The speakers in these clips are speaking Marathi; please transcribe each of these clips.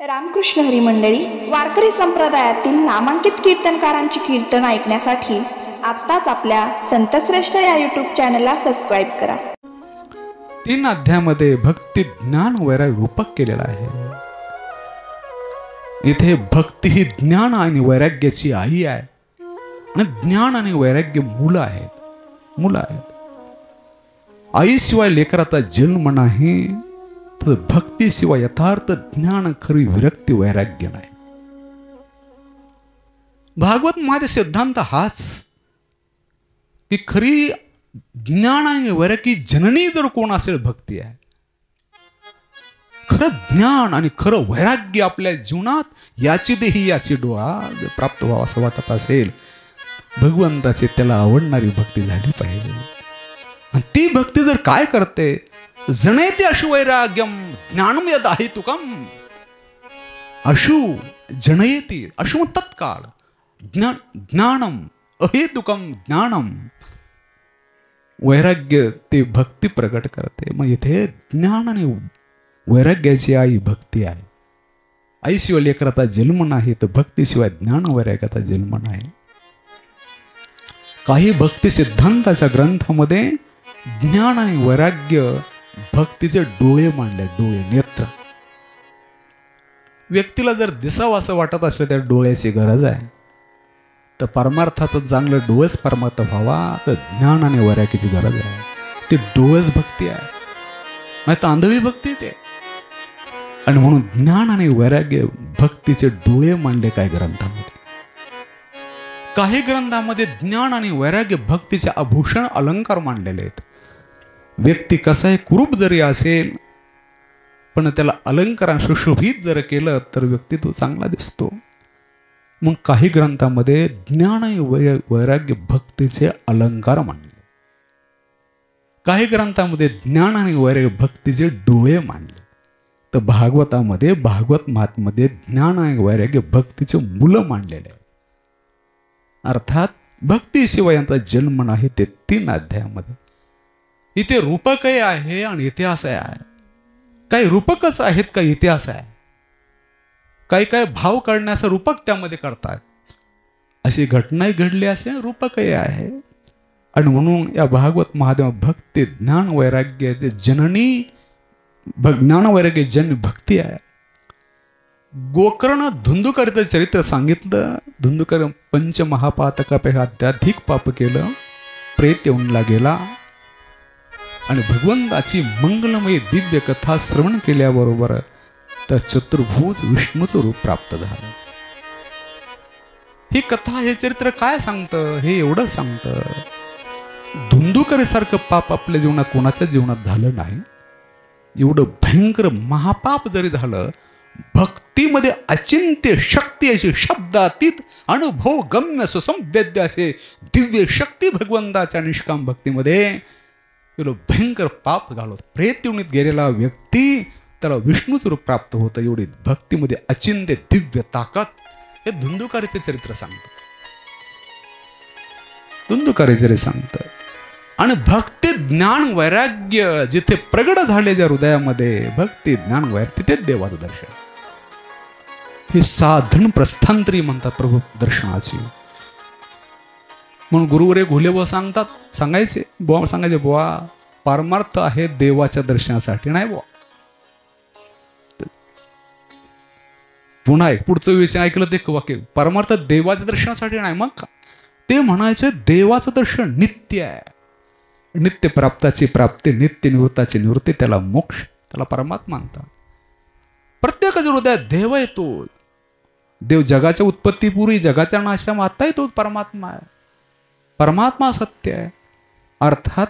रामकृष्ण हरी मंडळी, वारकरी संप्रदायातील नामांकित कीर्तनकारांची कीर्तन ऐकण्यासाठी आत्ताच आपल्या संतश्रेष्ठ या यूट्यूब चॅनलला सबस्क्राईब करा. 3 अध्यायामध्ये भक्ती ज्ञान वैराग्य रूपक केलेला आहे. इथे भक्ती ही ज्ञान आणि वैराग्याची आई आहे आणि ज्ञान आणि वैराग्य मुलं आहेत. आईशिवाय लेकराचा जन्म नाही, तर भक्तीशिवाय यथार्थ ज्ञान खरी विरक्ती वैराग्य नाही. भागवत मध्ये सिद्धांत हाच की खरी ज्ञान आणि वैराग्य जननी जर कोण असेल भक्ती आहे. खरं ज्ञान आणि खरं वैराग्य आपल्या जीवनात याची देही याची डोळा प्राप्त व्हावा असं वाटत असेल, भगवंताची त्याला आवडणारी भक्ती झाली पाहिजे. आणि ती भक्ती जर काय करते, जनेते अशु वैराग्यम ज्ञानम यदाहि तुकम. अशु जनयती, अशु तत्काळ, ज्ञानम अहेतुकम ज्ञानम. वैराग्य ते भक्ती प्रकट करते. मग इथे ज्ञान आणि वैराग्याची आई भक्ती आहे. आईशिवाय लेकराचा जन्म नाही, तर भक्तीशिवाय ज्ञान वैराग्याचा जन्म नाही. काही भक्ती सिद्धांताच्या ग्रंथामध्ये ज्ञान आणि वैराग्य भक्तीचे डोळे मांडले, डोळे, नेत्र. व्यक्तीला जर दिसावं असं वाटत असलं त्या डोळ्याची गरज आहे, तर परमार्थाचं चांगलं डोळेच परमार्थ व्हावा, तर ज्ञान आणि वैराग्याची गरज आहे. ते डोळेच भक्ती आहे, नाही तर आंधळी भक्ती ते. आणि म्हणून ज्ञान आणि वैराग्य भक्तीचे डोळे मांडले काही ग्रंथामध्ये. काही ग्रंथामध्ये ज्ञान आणि वैराग्य भक्तीचे आभूषण अलंकार मांडलेले आहेत. व्यक्ती कसाही कुरूप जरी असेल, पण त्याला अलंकारा सुशोभित जर केलं तर व्यक्ती तो चांगला दिसतो. मग काही ग्रंथामध्ये ज्ञान आणि वैराग्य भक्तीचे अलंकार मांडले. काही ग्रंथामध्ये ज्ञान आणि वैराग्य भक्तीचे डोळे मांडले. तर भागवतामध्ये, भागवत महात्म्यामध्ये ज्ञान आणि वैराग्य भक्तीचे मुलं मांडलेले आहे. अर्थात भक्तीशिवाय यांचा जन्म नाही. ते 3 अध्यायामध्ये इथे रूपकही आहे आणि इतिहास आहे. काही रूपकच आहेत, काही इतिहास आहे. काही भाव काढण्याचं रूपक त्यामध्ये करतात. अशी घटनाही घडली असे रूपकही आहे. आणि म्हणून या भागवत महादेव भक्ती ज्ञान वैराग्य जननी, ज्ञान वैराग्य जन भक्ती आहे. गोकर्ण धुंदुकरीचं चरित्र सांगितलं. धुंदुकर पंचमहापातकापेक्षा अत्याधिक पाप केलं, प्रेत येऊनला गेला आणि भगवंताची मंगलमय दिव्य कथा श्रवण केल्याबरोबर तर चतुर्भुज विष्णूचं रूप प्राप्त झालं. ही कथा, हे चरित्र काय सांगतं? हे एवढं सांगतं, धुंदुकरीसारखं पाप आपल्या जीवनात कोणाच्याच जीवनात झालं नाही. एवढं भयंकर महापाप जरी झालं, भक्तीमध्ये अचिंत्य शक्ती अशी शब्दातीत अनुभव गम्य सुसंवेद्य असे दिव्य शक्ती भगवंताच्या निष्काम भक्तीमध्ये भयंकर पाप घालवत प्रेत योनीत गेलेला व्यक्ती त्याला विष्णूचं रूप प्राप्त होतं. एवढी भक्तीमध्ये अचिंत्य दिव्य ताकद हे धुंदुकारीचे चरित्र सांगतं. धुंदुकारीचे सांगतं. आणि भक्ती ज्ञान वैराग्य जिथे प्रगट झाले ज्या हृदयामध्ये, भक्ती ज्ञान वैराग्य, तिथे देवाचं दर्शन. हे साधन प्रस्थांतरी म्हणतात प्रभू दर्शनाची. म्हणून गुरुवरे घोलेबुवा सांगायचे बुवा, परमार्थ आहे देवाच्या दर्शनासाठी नाही बुवा. पुन्हा एक पुढचं विषय ऐकलं ते वाक्य, परमार्थ देवाच्या दर्शनासाठी नाही. मग ते म्हणायचे देवाचं दर्शन नित्य आहे. नित्य प्राप्ताची प्राप्ती, नित्य निवृत्ताची निवृत्ती, त्याला मोक्ष, त्याला परमात्मा म्हणतात. प्रत्येकाच्या हृदयात देव येतो. देव जगाच्या उत्पत्तीपूर्वी, जगाच्या नाशामध्ये आता येतो. परमात्मा आहे. परमात्मा सत्य आहे. अर्थात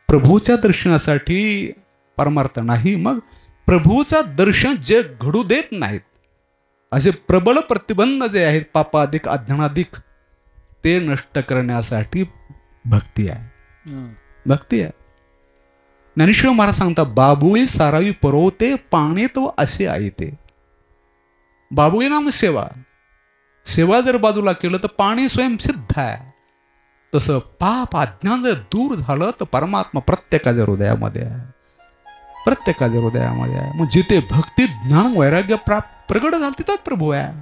प्रभूच्या दर्शनासाठी परमार्थ नाही. मग प्रभूचा दर्शन जे घडू देत नाहीत असे प्रबळ प्रतिबंध जे आहेत, पापाधिक अज्ञानाधिक, ते नष्ट करण्यासाठी भक्ती आहे. भक्ती आहे. ज्ञानेश्वर महाराज सांगतात, बाबुळी सारावी परवते पाणी तो असे आहे. ते बाबुळी नाम सेवा. सेवा जर बाजूला केलं तर पाणी स्वयंसिद्ध आहे. तसं पाप अज्ञान जर दूर झालं तर परमात्मा प्रत्येकाच्या हृदयामध्ये आहे. प्रत्येकाच्या हृदयामध्ये आहे. मग जिथे भक्ती ज्ञान वैराग्य प्राप्त प्रगट झाला तिथंच प्रभू आहे.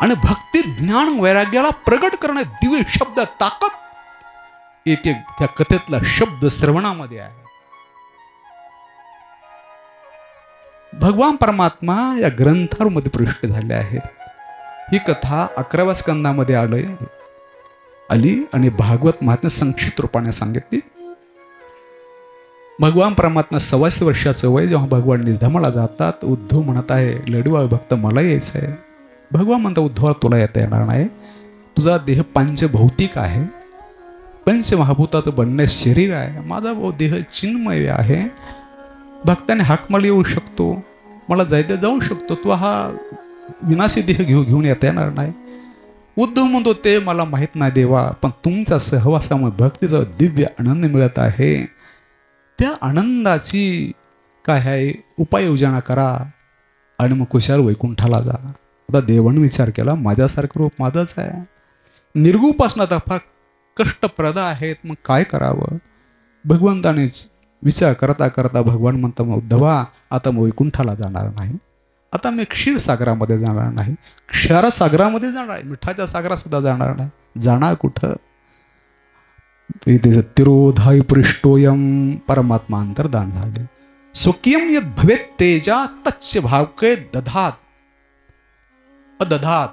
आणि भक्ती ज्ञान वैराग्याला प्रगट करणे दिव्य शब्द ताकद एक एक त्या कथेतला शब्द श्रवणामध्ये आहे. भगवान परमात्मा या ग्रंथांमध्ये प्रविष्ट झाले आहेत. ही कथा 11व्या स्कंदामध्ये आली आणि भागवत महात्म्य संक्षिप्त रूपाने सांगितली. भगवान परमात्मा 26 वर्षाचं वय जेव्हा भगवान निधमाला जातात, उद्धव म्हणत आहे लडवा भक्त मला यायचं आहे. भगवान म्हणता उद्धवा तुला येता येणार नाही, तुझा देह पंचभौतिक आहे, पंचमहाभूताचं बनणे शरीर आहे, माझा देह चिन्मय आहे, भक्ताने हाकमाला येऊ शकतो, मला जायचं जाऊ शकतो, तू हा विनाशी देह घेऊन येता येणार नाही. उद्धव म्हणतो ते मला माहीत नाही देवा, पण तुमच्या सहवासामुळे भक्तीचा दिव्य आनंद मिळत आहे. त्या आनंदाची काय आहे उपाययोजना करा आणि मग कुशाल वैकुंठाला जा. आता देवाने विचार केला माझ्यासारखं रूप माझंच आहे, निर्गुपासना फार कष्टप्रद आहेत, मग काय करावं. भगवंताने विचार करता करता भगवान म्हणता मग उद्धवा आता मग वैकुंठाला जाणार नाही, आता मी क्षीरसागरामध्ये जाणार नाही, क्षारसागरामध्ये जाणार आहे, मिठाच्या सागरात सुद्धा जाणार नाही. जाणार कुठं. तिरोधाय पृष्ठोयम परमात्मा अंतर्धान झाले. सुखियम यद भवेत तेजा तच्च भावके दधात अदधात.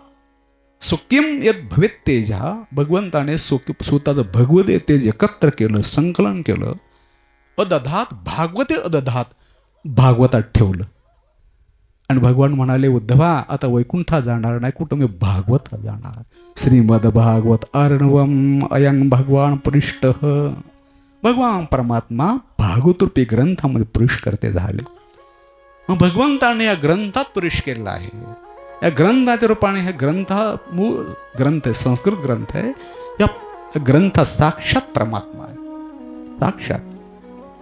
सुखियम यद भवेत तेजा भगवंताने स्वतःचं भगवते तेज एकत्र केलं, संकलन केलं. अदधात भागवते अदधात भागवतात ठेवलं. आणि भगवान म्हणाले उद्धवा आता वैकुंठा जाणार नाही, कुठं मी भागवत जाणार. श्रीमद भागवत अर्णवम अयं भगवान पृष्ठ. भगवान परमात्मा भागवत रूपी ग्रंथामध्ये प्रवेश करते झाले. मग भगवंताने या ग्रंथात प्रवेश केलेला आहे. या ग्रंथाच्या रूपाने हे मूळ ग्रंथ आहे, संस्कृत ग्रंथ आहे. या ग्रंथ साक्षात परमात्मा आहे, साक्षात.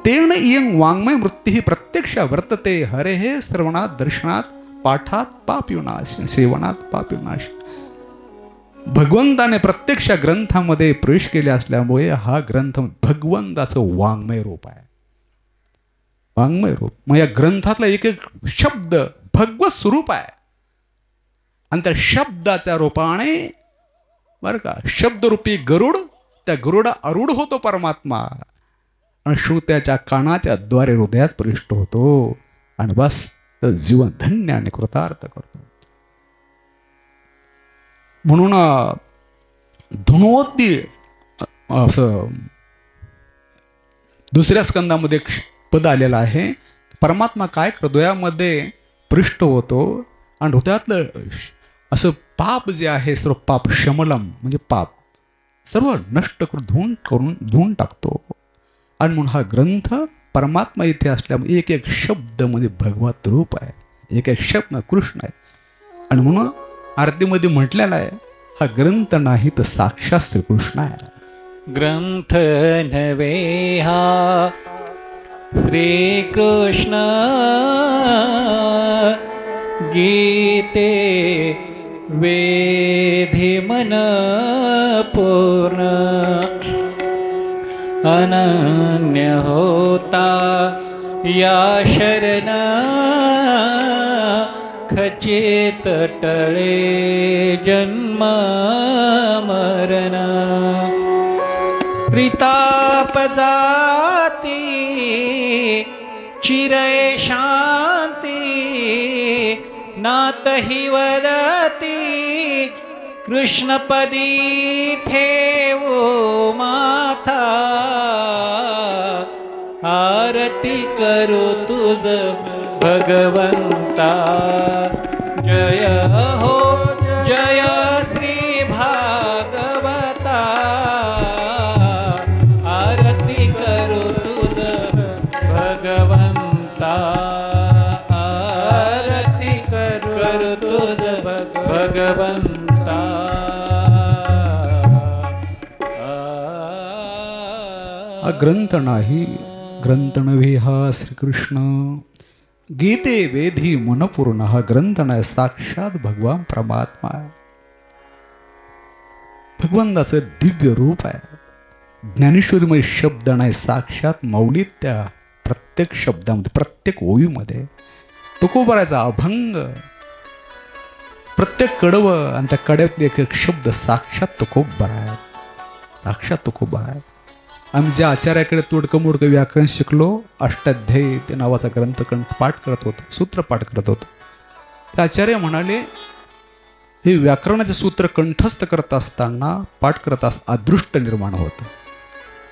तेन इयं वाङ्मय वृत्ती प्रत्यक्ष वर्तते हरे श्रवणात दर्शनात पाठात पापविनाश सेवनात पापविनाश. भगवंताने प्रत्यक्ष ग्रंथामध्ये प्रवेश केले असल्यामुळे हा ग्रंथ भगवंताचं वाङ्मय रूप आहे, वाङ्मय रूप. मग या ग्रंथातला एक एक शब्द भगवत स्वरूप आहे आणि त्या शब्दाच्या रूपाने बरं का शब्दरूपी गरुड, त्या गरुडा आरूढ होतो परमात्मा आणि श्रोत्याच्या कानाच्या द्वारे हृदयात प्रविष्ट होतो आणि बस जीवन धन्य आणि कृतार्थ करतो. म्हणून धुनोती असं दुसऱ्या स्कंदामध्ये पद आलेलं आहे. परमात्मा काय करतो यामध्ये प्रविष्ट होतो आणि हृदयातलं असं पाप जे आहे सर्व पाप शमलम म्हणजे पाप सर्व नष्ट करून धुवून टाकतो. आणि म्हणून हा ग्रंथ परमात्मा इथे असल्यामुळे एक एक शब्द म्हणजे भगवत रूप आहे, एक एक शब्द कृष्ण आहे. आणि म्हणून आरतीमध्ये म्हटलेला आहे हा ग्रंथ नाही तर साक्षात श्रीकृष्ण आहे. ग्रंथ नव्हे हा श्रीकृष्ण गीते वेधी मन पूर्ण अनन्य होता या शरण खचित टळे जन्म मरण. त्रिताप जाती चिरय शांती नातहि वदती कृष्णपदी ठेवो माथा. आरती करू तुझ भगवंता. जय हो जय श्री भागवता. आरती करू तुझ भगवंता. आरती करू तुझ भगवंता. हा ग्रंथ नाही, ग्रंथ नव्हे हा श्रीकृष्ण गीते वेधी मनपूर्ण. हा ग्रंथ नाही साक्षात भगवान परमात्मा आहे, भगवंताचं दिव्य रूप आहे. ज्ञानेश्वरीमध्ये शब्द नाही, साक्षात मौलिक त्या प्रत्येक शब्दामध्ये प्रत्येक ओळीमध्ये तुकोबाराचा अभंग प्रत्येक कडवं आणि त्या कड्यातले एक एक शब्द साक्षात तुकोबा आहे, साक्षात तुकोबा आहे. आम्ही ज्या आचार्याकडे तोडकं मोडकं व्याकरण शिकलो, अष्टाध्यायी ते नावाचा ग्रंथ पाठ करत होतो, सूत्र पाठ करत होतो. ते आचार्य म्हणाले, हे व्याकरणाचे सूत्र कंठस्थ करत असताना पाठ करत अदृष्ट निर्माण होतं,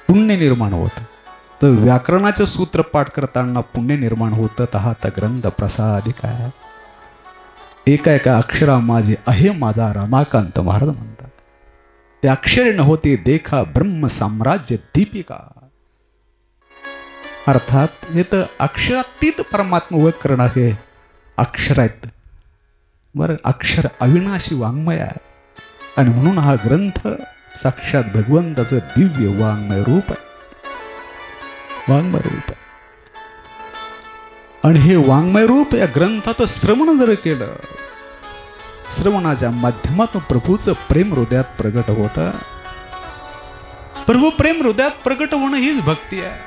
पुण्य निर्माण होतं. तर व्याकरणाचे सूत्र पाठ करताना पुण्य निर्माण होतं. तर हा ग्रंथ प्रसादिक आहे. एका एका अक्षरा माझे आहे माझा रमाकांत महाराज म्हणतात. ते अक्षरे नव्हते देखा ब्रह्म साम्राज्य दीपिका. अर्थात हे तर अक्षरातीत परमात्मा ओळख करणारे अक्षर आहेत. बरं, अक्षर अविनाशी वाङ्मय आहे. आणि म्हणून हा ग्रंथ साक्षात भगवंताचं दिव्य वाङ्मय रूप आहे, वाङ्मय रूप आहे. आणि हे वाङ्मय रूप या ग्रंथाचं श्रवण जर केलं, श्रवणाच्या माध्यमातून प्रभूचं प्रेम हृदयात प्रगट होतं. प्रभू प्रेम हृदयात प्रगट होणं हीच भक्ती आहे.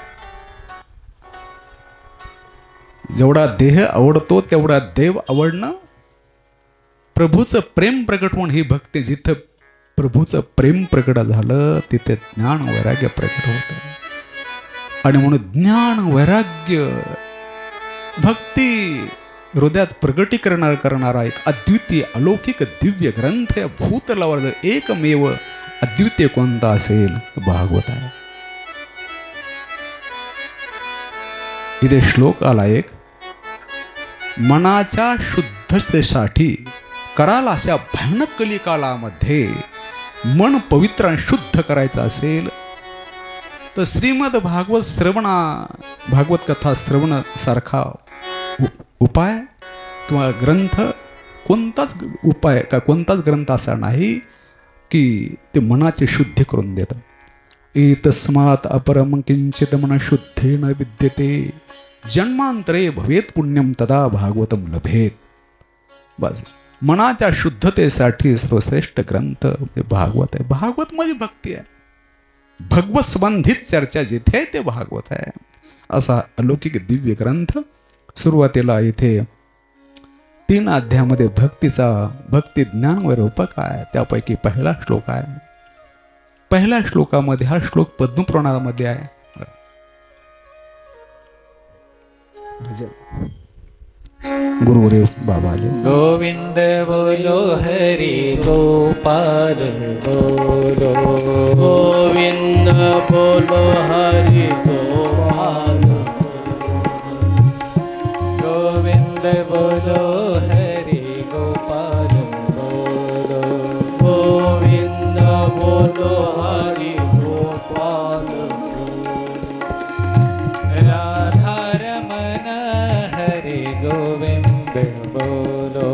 जेवढा देह आवडतो तेवढा देव आवडणं, प्रभूचं प्रेम प्रगट होणं ही भक्ती. जिथं प्रभूचं प्रेम प्रगट झालं तिथे ज्ञान वैराग्य प्रगट होतं. आणि म्हणून ज्ञान वैराग्य भक्ती हृदयात प्रगटीकरण करणारा एक अद्वितीय अलौकिक दिव्य ग्रंथ या भूतलावर जर एकमेव अद्वितीय कोणता असेल तर भागवत आहे. इथे श्लोक आला एक, मनाच्या शुद्धतेसाठी कराल अशा भयानक कलिकालामध्ये मन पवित्र आणि शुद्ध करायचं असेल तर श्रीमद भागवत श्रवणा, भागवत कथा श्रवण सारखा उपाय किंवा ग्रंथ कोणताच उपाय का कोणताच ग्रंथ असा नाही की ते मनाची शुद्धी करून देतं. एतस्मात् अपरम किंचित मन शुद्धेन विद्यते जन्मांतरे भवेत पुण्यम तदा भागवतम लभेत. बस, मनाच्या शुद्धतेसाठी सर्वश्रेष्ठ ग्रंथ भागवत आहे. भागवत म्हणजे भक्ती आहे. भगवत संबंधित चर्चा जिथे ते भागवत आहे. असा अलौकिक दिव्य ग्रंथ. सुरुवातीला इथे 3 अध्यायामध्ये भक्तीचा भक्ती ज्ञान वैरूपक आहे. त्यापैकी पहिला श्लोक आहे. पहिल्या श्लोकामध्ये हा श्लोक पद्मपुराणामध्ये आहे. गुरुदेव बाबा आले. गोविंद बोलो हरि गोपाल बोलो, गोविंद बोलो हरि गोपाल, गोविंद बोलो हरि गोपाल बोलो, गोविंद बोलो हरि गोपाल, राधा रमन हरि गोविंद बोलो,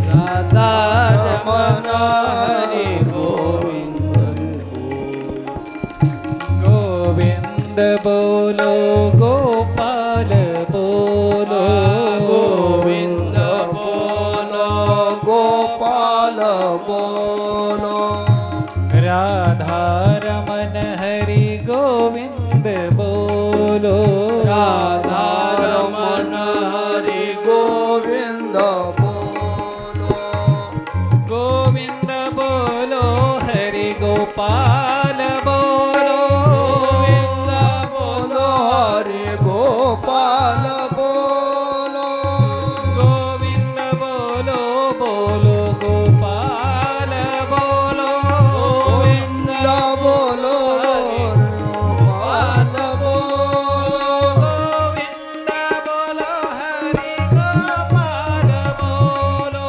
राधा रमन हरि गोविंद, गोविंद बोलो गोपाल बोलो, गोविंद बोलो गोपाल बोलो, राधा रमन हरि गोविंद बोलो, राधा रमन हरि गोविंद बोलो, गोविंद बोलो हरि गोपाल बोलो, गोविंद बोलो हरि गोपाल बोलो, गोविंद बोलो बोलो गोपाल बोलो, गोविंद बोलो गोपाल बोलो, गोविंद बोलो हरि गोपाल बोलो,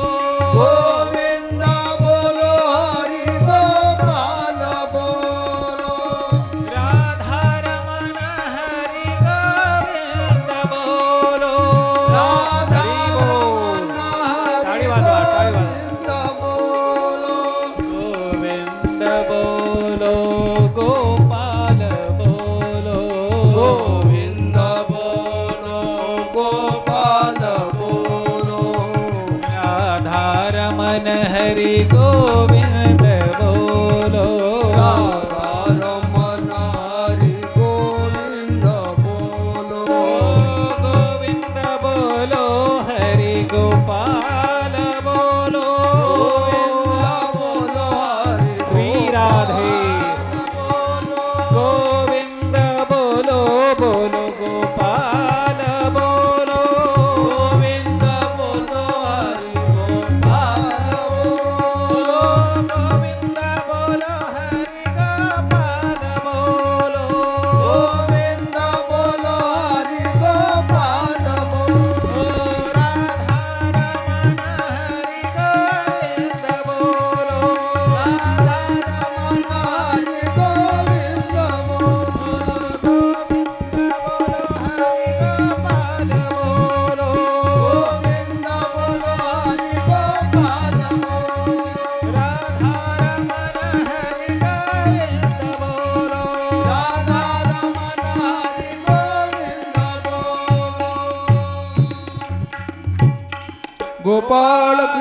गोविंद बोलो हरि गोपाल बोलो, राधा रमन हरि गोविंद बोलो, राधा रमन ताळी हरि वाजवा, ताळी वाजवा. गोविंद बोलो, गोविंद बोलो गोपाल बोलो, गोविंद बोलो गोपाल बोलो, राधा रमन हरि गोविंद बोलो, राधा रमन हरि गोविंद बोलो, गोविंद बोलो हरि गोपाल बोलो,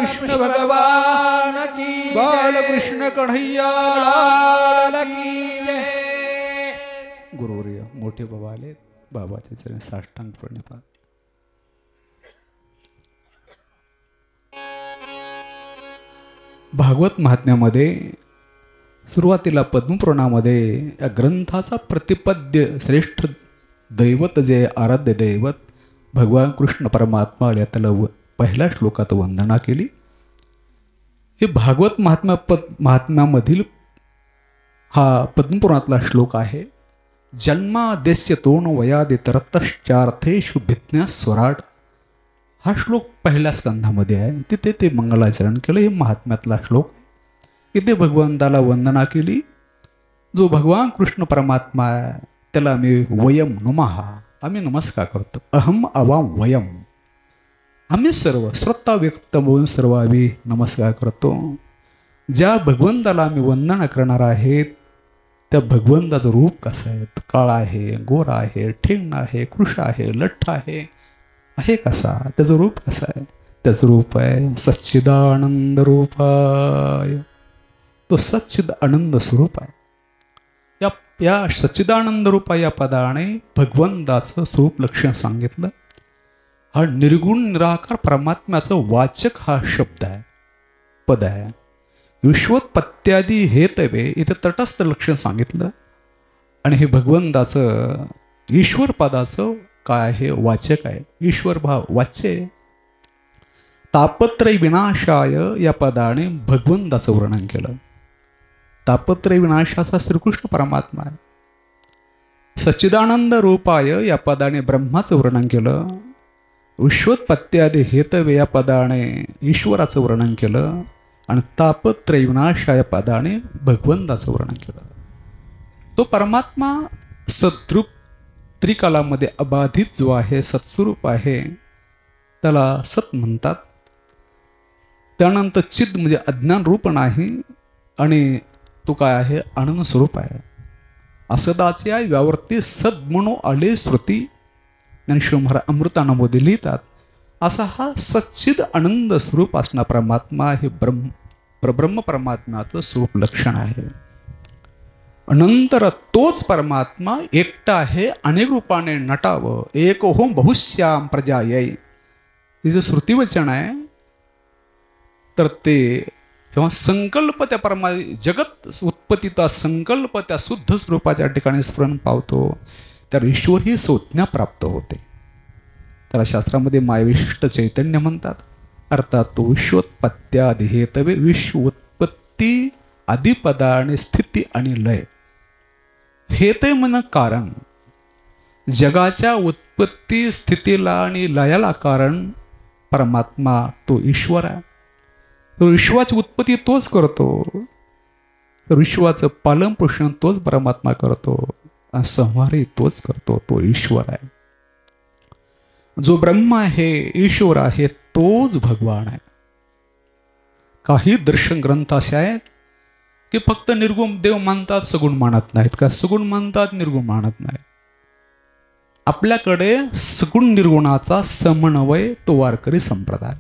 कृष्ण भगवान की बालकृष्ण कन्हैया लाल की जय. गुरुवर्य मोठे बाबा आले, बाबाचे चरण साष्टांग प्रणिपात. भागवत महात्म्यामध्ये सुरुवातीला पद्मपुराणामध्ये या ग्रंथाचा प्रतिपद्य श्रेष्ठ दैवत जे आराध्य दैवत भगवान कृष्ण परमात्मा आले, त्याला पहिल्या श्लोकात वंदना केली. हे भागवत महात्म्यामधील हा पद्मपुराणातला श्लोक आहे. जन्मादेस्य तोण वयादितरतश्चार्थेषु भिज्ञ स्वराट. हा श्लोक पहिल्या स्कंधामध्ये आहे. तिथे ते मंगलाचरण केलं. हे महात्म्यातला श्लोक. इथे भगवंताला वंदना केली. जो भगवान कृष्ण परमात्मा आहे त्याला आम्ही वयम नुमहा, आम्ही नमस्कार करतो. अहम अवाम वयम, आम्ही सर्व श्रोता व्यक्त बोलून सर्व आम्ही नमस्कार करतो. ज्या भगवंताला आम्ही वंदना करणार आहेत त्या भगवंताचं रूप कसं आहे? काळा आहे, गोरा आहे, ठेंगणा आहे, कृश आहे, लठ्ठ आहे कसा? त्याचं रूप कसं आहे? त्याचं रूप आहे सच्चिदानंद रूपाय. तो सच्चिद आनंद स्वरूप आहे. या सच्चिदानंद रूपा या पदाने भगवंताचं स्वरूप लक्षण सांगितलं. हा निर्गुण निराकार परमात्म्याचं वाचक हा शब्द आहे, पद आहे. विश्वोत्पत्त्यादी हेतवे इथे तटस्थ लक्षण सांगितलं. आणि हे भगवंताचं ईश्वर पदाचं काय आहे? वाचक आहे. ईश्वर भाव वाच्य. तापत्रय विनाशाय या पदाने भगवंताचं वर्णन केलं. तापत्रय विनाशाचा श्रीकृष्ण परमात्मा आहे. सच्चिदानंद रूपाय या पदाने ब्रह्माचं वर्णन केलं. विश्वोत्पत्त्यादी हेतवे या पदाने ईश्वराचं वर्णन केलं. आणि तापत्रय विनाशा या पदाने भगवंताचं वर्णन केलं. तो परमात्मा सद्रूप त्रिकालामध्ये अबाधित जो आहे, सत्स्वरूप आहे, त्याला सत म्हणतात. त्यानंतर चिद म्हणजे अज्ञान रूप नाही. आणि तो काय आहे? आनंद स्वरूप आहे. असदाचे व्यावर्ती सद म्हणून आले श्रुती. ज्ञानेश्वर महाराज अमृतानुभूती लिहितात. असा हा सच्चिद आनंद स्वरूप असणारा परमात्मा हे परब्रह्म परमात्म्याचं स्वरूप लक्षण आहे. नंतर तोच परमात्मा एकटा आहे, अनेक रूपाने नटावं. एक होम बहुश्याम प्रजा येई. हे जे श्रुतिवचन आहे तर ते जेव्हा संकल्प त्या जगत उत्पत्तीचा संकल्प त्या शुद्ध स्वरूपाच्या ठिकाणी स्मरण पावतो तर ईश्वर ही संज्ञा प्राप्त होते. त्याला शास्त्रामध्ये मायविशिष्ट चैतन्य म्हणतात. अर्थात तो विश्वोत्पत्त्यादी हेतवे, विश्व उत्पत्ती आदिपदा आणि स्थिती आणि लय. हेतवे म्हण कारण. जगाच्या उत्पत्ती स्थितीला आणि लयाला कारण परमात्मा तो ईश्वर आहे. तो विश्वाची उत्पत्ती तोच करतो. तर विश्वाचं पालन पोषण तोच परमात्मा करतो. आणि संहारही तोच करतो. तो ईश्वर आहे. जो ब्रह्म आहे, ईश्वर आहे, तोच भगवान आहे. काही दर्शन ग्रंथ असे आहेत की फक्त निर्गुण देव मानतात, सगुण मानत नाहीत. का सगुण मानतात, निर्गुण मानत नाहीत. आपल्याकडे सगुण निर्गुणाचा समन्वय तो वारकरी संप्रदाय.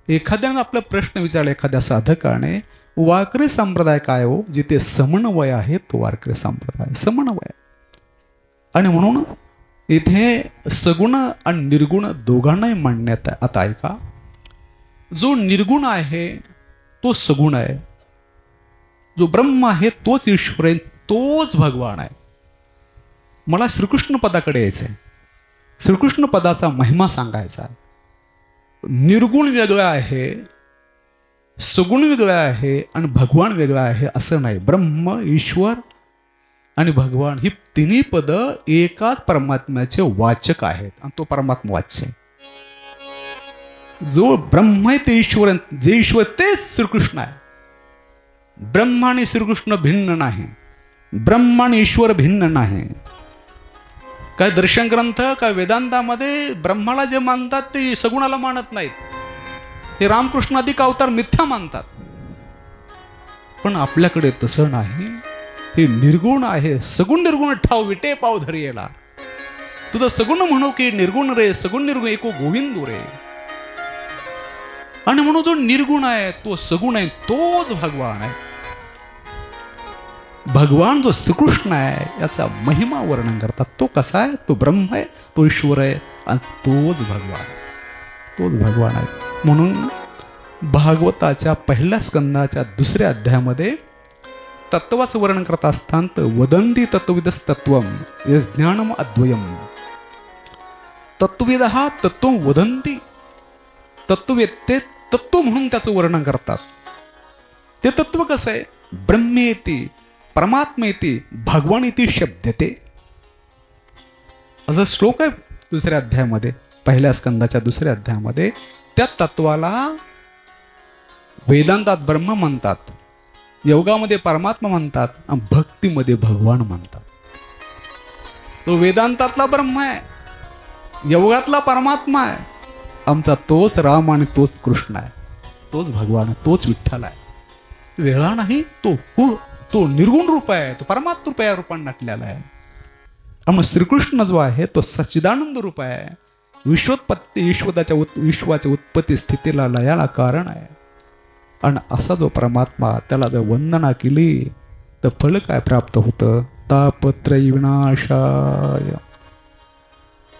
एखाद्याने आपला प्रश्न विचारला एखाद्या साधकाने, वारकरी संप्रदाय काय हो? जिथे समन्वय आहे तो वारकरी संप्रदाय. समन्वय. आणि म्हणून इथे सगुण आणि निर्गुण दोघांनाही मांडण्यात आहे. आता ऐका, जो निर्गुण आहे तो सगुण आहे. जो ब्रह्म आहे तोच ईश्वर आहे, तोच भगवान आहे. मला श्रीकृष्ण पदाकडे यायचं आहे. श्रीकृष्ण पदाचा महिमा सांगायचा आहे. निर्गुण वेगळा आहे, सगुण वेगळा आहे आणि भगवान वेगळा आहे असं नाही. ब्रह्म, ईश्वर आणि भगवान ही तिन्ही पद एकाच परमात्म्याचे वाचक आहेत. आणि तो परमात्मा वाच्य आहे. जो ब्रह्म आहे ते ईश्वर, जे ईश्वर तेच श्रीकृष्ण आहे. ब्रह्म आणि श्रीकृष्ण भिन्न नाही. ब्रह्म आणि ईश्वर भिन्न नाही. काय दर्शन ग्रंथ, काय वेदांतामध्ये ब्रह्माला जे मानतात ते सगुणाला मानत नाहीत. हे रामकृष्णाधिक अवतार मिथ्या मानतात. पण आपल्याकडे तसं नाही. हे निर्गुण आहे. सगुण निर्गुण ठाव विटे पाव धरियेला. तुझं सगुण म्हणू की निर्गुण रे, सगुण निर्गुण एको गोविंदू रे. आणि म्हणून जो निर्गुण आहे, तो सगुण आहे, तोच भगवान आहे. भगवान जो श्रीकृष्ण आहे याचा महिमा वर्णन करतात. तो कसा आहे? तो ब्रह्म आहे, तो ईश्वर आहे आणि तोच भगवान आहे. म्हणून भागवताच्या पहिल्या स्कंदाच्या 2ऱ्या अध्यायामध्ये तत्वाचं वर्णन करत असताना वदंती तत्वविदस्तत्वम ज्ञानम अद्वयम. तत्वविदः तत्वं वदंती. तत्ववेत्ते तत्व म्हणून त्याचं वर्णन करतात. ते तत्व कसं आहे? ब्रह्मेति परमात्मेति भगवानेति शब्दते. असं श्लोक आहे 2ऱ्या अध्यायामध्ये, पहिल्या स्कंदाच्या 2ऱ्या अध्यायामध्ये. त्या तत्वाला वेदांतात ब्रह्म म्हणतात, योगामध्ये परमात्मा म्हणतात आणि भक्तीमध्ये भगवान म्हणतात. तो वेदांतातला ब्रह्म आहे, योगातला परमात्मा आहे. आमचा तोच राम आणि तोच कृष्ण आहे, तोच भगवान आहे, तोच विठ्ठल आहे. वेगळा नाही. तो निर्गुण रूप आहे, तो परमात्मा रूप या रूपाने नटलेला आहे. आणि श्रीकृष्ण जो आहे तो सच्चिदानंद रूप आहे. विश्वाच्या उत्पत्ती स्थितीला लयाला कारण आहे. आणि असा जो परमात्मा, त्याला जर वंदना केली तर फळ काय प्राप्त होतं? तापत्रय विनाशाय.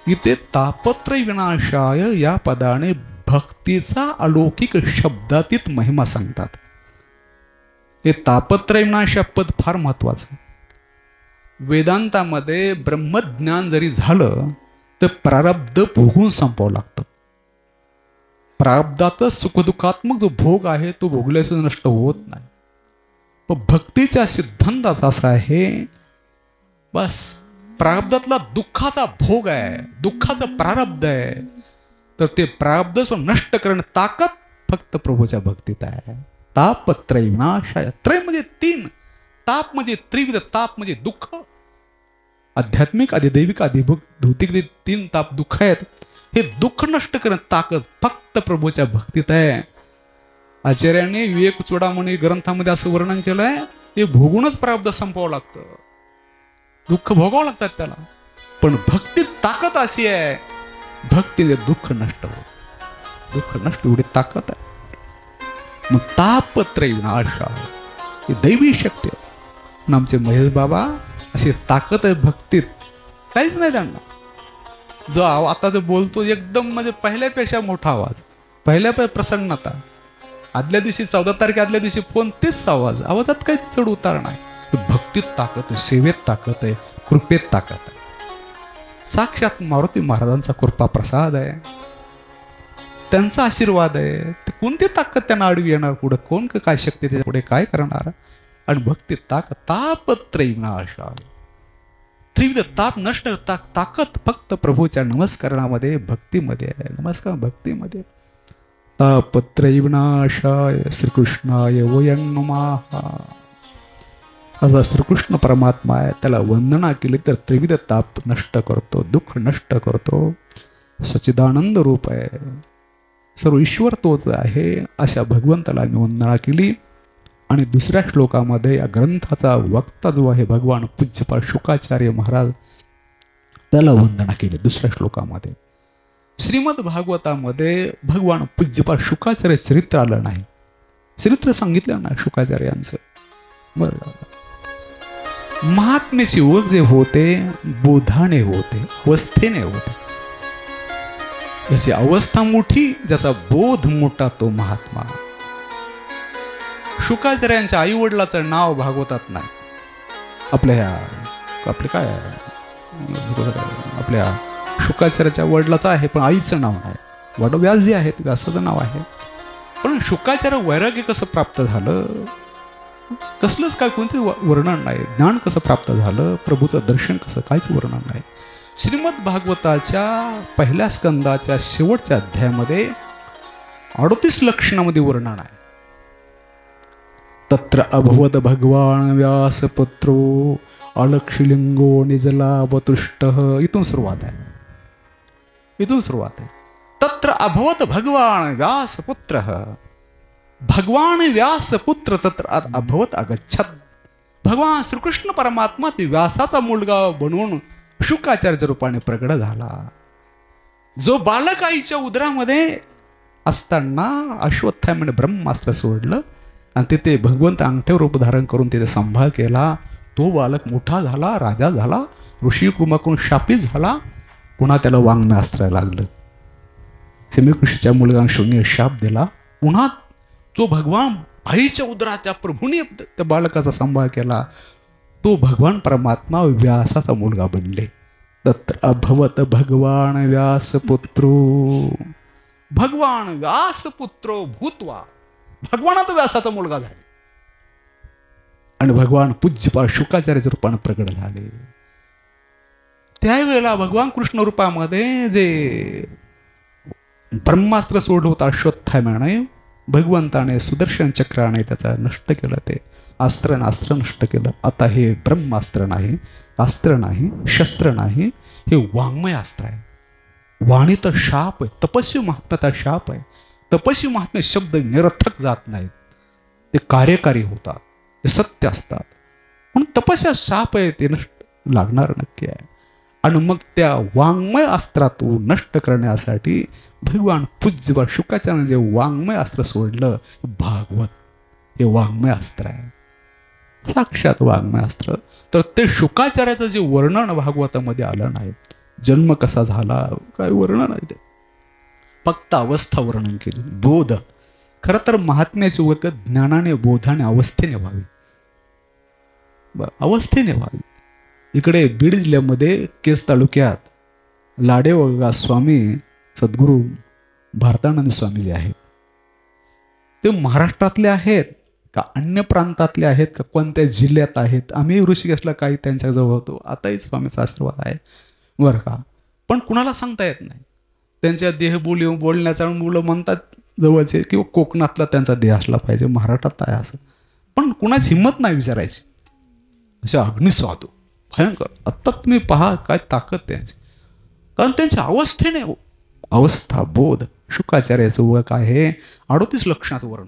इथे तापत्रय विनाशाय या पदाने भक्तीचा अलौकिक शब्दातीत महिमा सांगतात. हे तापत्रय विनाश पद फार महत्वाचं. वेदांतामध्ये ब्रह्मज्ञान जरी झालं तर प्रारब्ध भोगून संपवावं लागतं. प्रारब्धातच सुखदुःखात्मक जो भोग आहे तो भोगल्याशिवाय नष्ट होत नाही. पण भक्तीच्या सिद्धांतात असा आहे, बस प्रारब्धातला दुःखाचा भोग आहे, दुःखाचं प्रारब्ध आहे, तर ते प्रारब्ध नष्ट करणं ताकद फक्त प्रभूच्या भक्तीत आहे. तापत्रय विनाशाय. त्रय म्हणजे 3, ताप म्हणजे त्रिविध, ताप म्हणजे दुःख. आध्यात्मिक, अधिदैविक, अधिभौतिक 3 ताप दुःख आहेत. हे दुःख नष्ट करणं ताकद फक्त प्रभूच्या भक्तीत आहे. आचार्यांनी विवेक चूडामणी ग्रंथामध्ये असं वर्णन केलंय, हे भोगूनच प्रारब्ध संपवावं लागतं, दुःख भोगावं लागतात त्याला. पण भक्तीत ताकद अशी आहे, भक्तीने दुःख नष्ट होत, दुःख नष्ट एवढी ताकद आहे. मग तापत्रय विनाशा ही दैवी शक्ती आहे. आमचे महेश बाबा अशी ताकद आहे भक्तीत, काहीच नाही त्यांना. जो आता जो बोलतो एकदम म्हणजे पहिल्यापेक्षा मोठा आवाज, पहिल्यापेक्षा प्रसन्नता. आदल्या दिवशी 14 तारखे आदल्या दिवशी फोन, तेच आवाजात काही चढ उतार नाही. भक्तीत ताकद आहे, सेवेत ताकद आहे, कृपेत ताकद आहे. साक्षात मारुती महाराजांचा कृपा प्रसाद आहे, त्यांचा आशीर्वाद आहे. कोणती ताकद त्यांना आडवी येणार? पुढे कोण काय शक्ती त्याच्या पुढे काय करणार? आणि भक्तीत ताकद. तापत्रय विनाशा. त्रिविध ताप नष्ट ताकद फक्त प्रभूच्या नमस्कारणामध्ये, भक्तीमध्ये आहे. नमस्कार भक्तीमध्ये. तापत्रय विनाशाय श्रीकृष्णाय वयं नमः. असा श्रीकृष्ण परमात्मा आहे, त्याला वंदना केली तर त्रिविध ताप नष्ट करतो, दुःख नष्ट करतो. सच्चिदानंद रूप आहे, सर्व ईश्वर तोच आहे. अशा भगवंताला आम्ही वंदना केली. आणि 2ऱ्या श्लोकामध्ये या ग्रंथाचा वक्ता जो आहे भगवान पूज्यपाल शुकाचार्य महाराज, त्याला वंदना केली 2ऱ्या श्लोकामध्ये. श्रीमद भागवतामध्ये भगवान पूज्यपाल शुकाचार्य चरित्र आलं नाही, चरित्र सांगितलं नाही शुकाचार्यांचं. बरं, महात्म्याची ओळख जे होते बोधाने होते, अवस्थेने होते. ज्याची अवस्था मोठी, ज्याचा बोध मोठा, तो महात्मा. शुकाचार्यांच्या आई वडिलाचं नाव भागवतात नाही. आपल्या शुकाचार्याच्या वडिलाचं आहे पण आईचं नाव नाही. वडव्यास जे आहेत व्यासाचं नाव आहे. पण शुकाचार्य वैराग्य कसं प्राप्त झालं, कसलंच काय कोणते वर्णन नाही. ज्ञान कसं प्राप्त झालं, प्रभूचं दर्शन कसं, काहीच वर्णन नाही. श्रीमद भागवताच्या पहिल्या स्कंदाच्या शेवटच्या अध्यायामध्ये 38 लक्षणामध्ये वर्णन आहे. तत्र अभवद भगवान व्यासपुत्रो अलक्षलिंगो निजलावतुष्ट. इथून सुरुवात आहे, इथून सुरुवात आहे. तत्र अभवत भगवान व्यासपुत्र. भगवान व्यासपुत्र तत्र अभवत अगच्छत. भगवान श्रीकृष्ण परमात्मा व्यासाचा मुलगा बनवून शुकाचार्य रूपाने प्रगट झाला. जो बालक आईच्या उदरामध्ये असताना अश्वत्थाम्याने ब्रह्मास्त्र सोडलं आणि तिथे भगवंत अंगठ्यावर रूप धारण करून तिथे संभाळ केला. तो बालक मोठा झाला, राजा झाला, ऋषी कुमाकडून शापित झाला. पुन्हा त्याला वाङ्मय अस्त्र लागलं. हिमकृषीच्या मुलगाने शून्य शाप दिला. पुन्हा तो भगवान आईच्या उदराच्या प्रभूने त्या बालकाचा सांभाळ केला. तो भगवान परमात्मा व्यासाचा मुलगा बनले. तत्र अभवत भगवान व्यासपुत्रो. भगवान व्यासपुत्रो भूत्वा भगवानात व्यासाचा मुलगा झाला आणि भगवान पूज्यपाद शुकाचार्याच्या रूपाने प्रगट झाले. त्यावेळेला भगवान कृष्ण रूपामध्ये जे ब्रह्मास्त्र सोडलं होतं अश्वत्थाम्याने, भगवंताने सुदर्शन चक्राने त्याचा नष्ट केलं. ते अस्त्र नष्ट केलं. आता हे ब्रह्मास्त्र नाही, अस्त्र नाही, शस्त्र नाही, हे वाङ्मय अस्त्र आहे. वाणीचा शाप आहे, तपस्वी महात्म्याचा शाप आहे. तपस्वी महात्म्य शब्द निरर्थक जात नाहीत, ते कार्यकारी होतात, ते सत्य असतात. म्हणून तपस्या शाप आहे, ते नष्ट लागणार नक्की आहे. आणि मग त्या वाङ्मय अस्त्रातून नष्ट करण्यासाठी भगवान पूज्य शुकाचार्याने जे वाङ्मय अस्त्र सोडलं, भागवत हे वाङ्मय अस्त्र आहे, साक्षात वाङ्मय अस्त्र. तर ते शुकाचार्याचं जे वर्णन भागवतामध्ये आलं नाही, जन्म कसा झाला काय वर्णन आहे, ते फक्त अवस्था वर्णन केली. बोध खरं तर महात्म्याची ओळख ज्ञानाने, बोधाने, अवस्थेने व्हावी, अवस्थेने व्हावी. इकडे बीड जिल्ह्यामध्ये केस तालुक्यात लाडेवळगा स्वामी सद्गुरू भारतानंद स्वामी जे आहेत, ते महाराष्ट्रातले आहेत का अन्य प्रांतातले आहेत का कोणत्या जिल्ह्यात आहेत? आम्ही ऋषिकेशला काही त्यांच्याजवळ होतो, आताही स्वामीचा आशीर्वाद आहे बरं का. पण कुणाला सांगता येत नाही. त्यांच्या देहबोली बोलण्याचा मुलं म्हणतात जवळचे किंवा कोकणातला त्यांचा देह असला पाहिजे, महाराष्ट्रात आहे असं. पण कुणाची हिंमत नाही विचारायची. अशा अग्निसाधू भयंकर. आत्ता तुम्ही पहा काय ताकद त्यांची, कारण त्यांच्या अवस्थेने अवस्था बोध. शुकाचार्याचं ओळख आहे 38 लक्षणाचं वर्ण.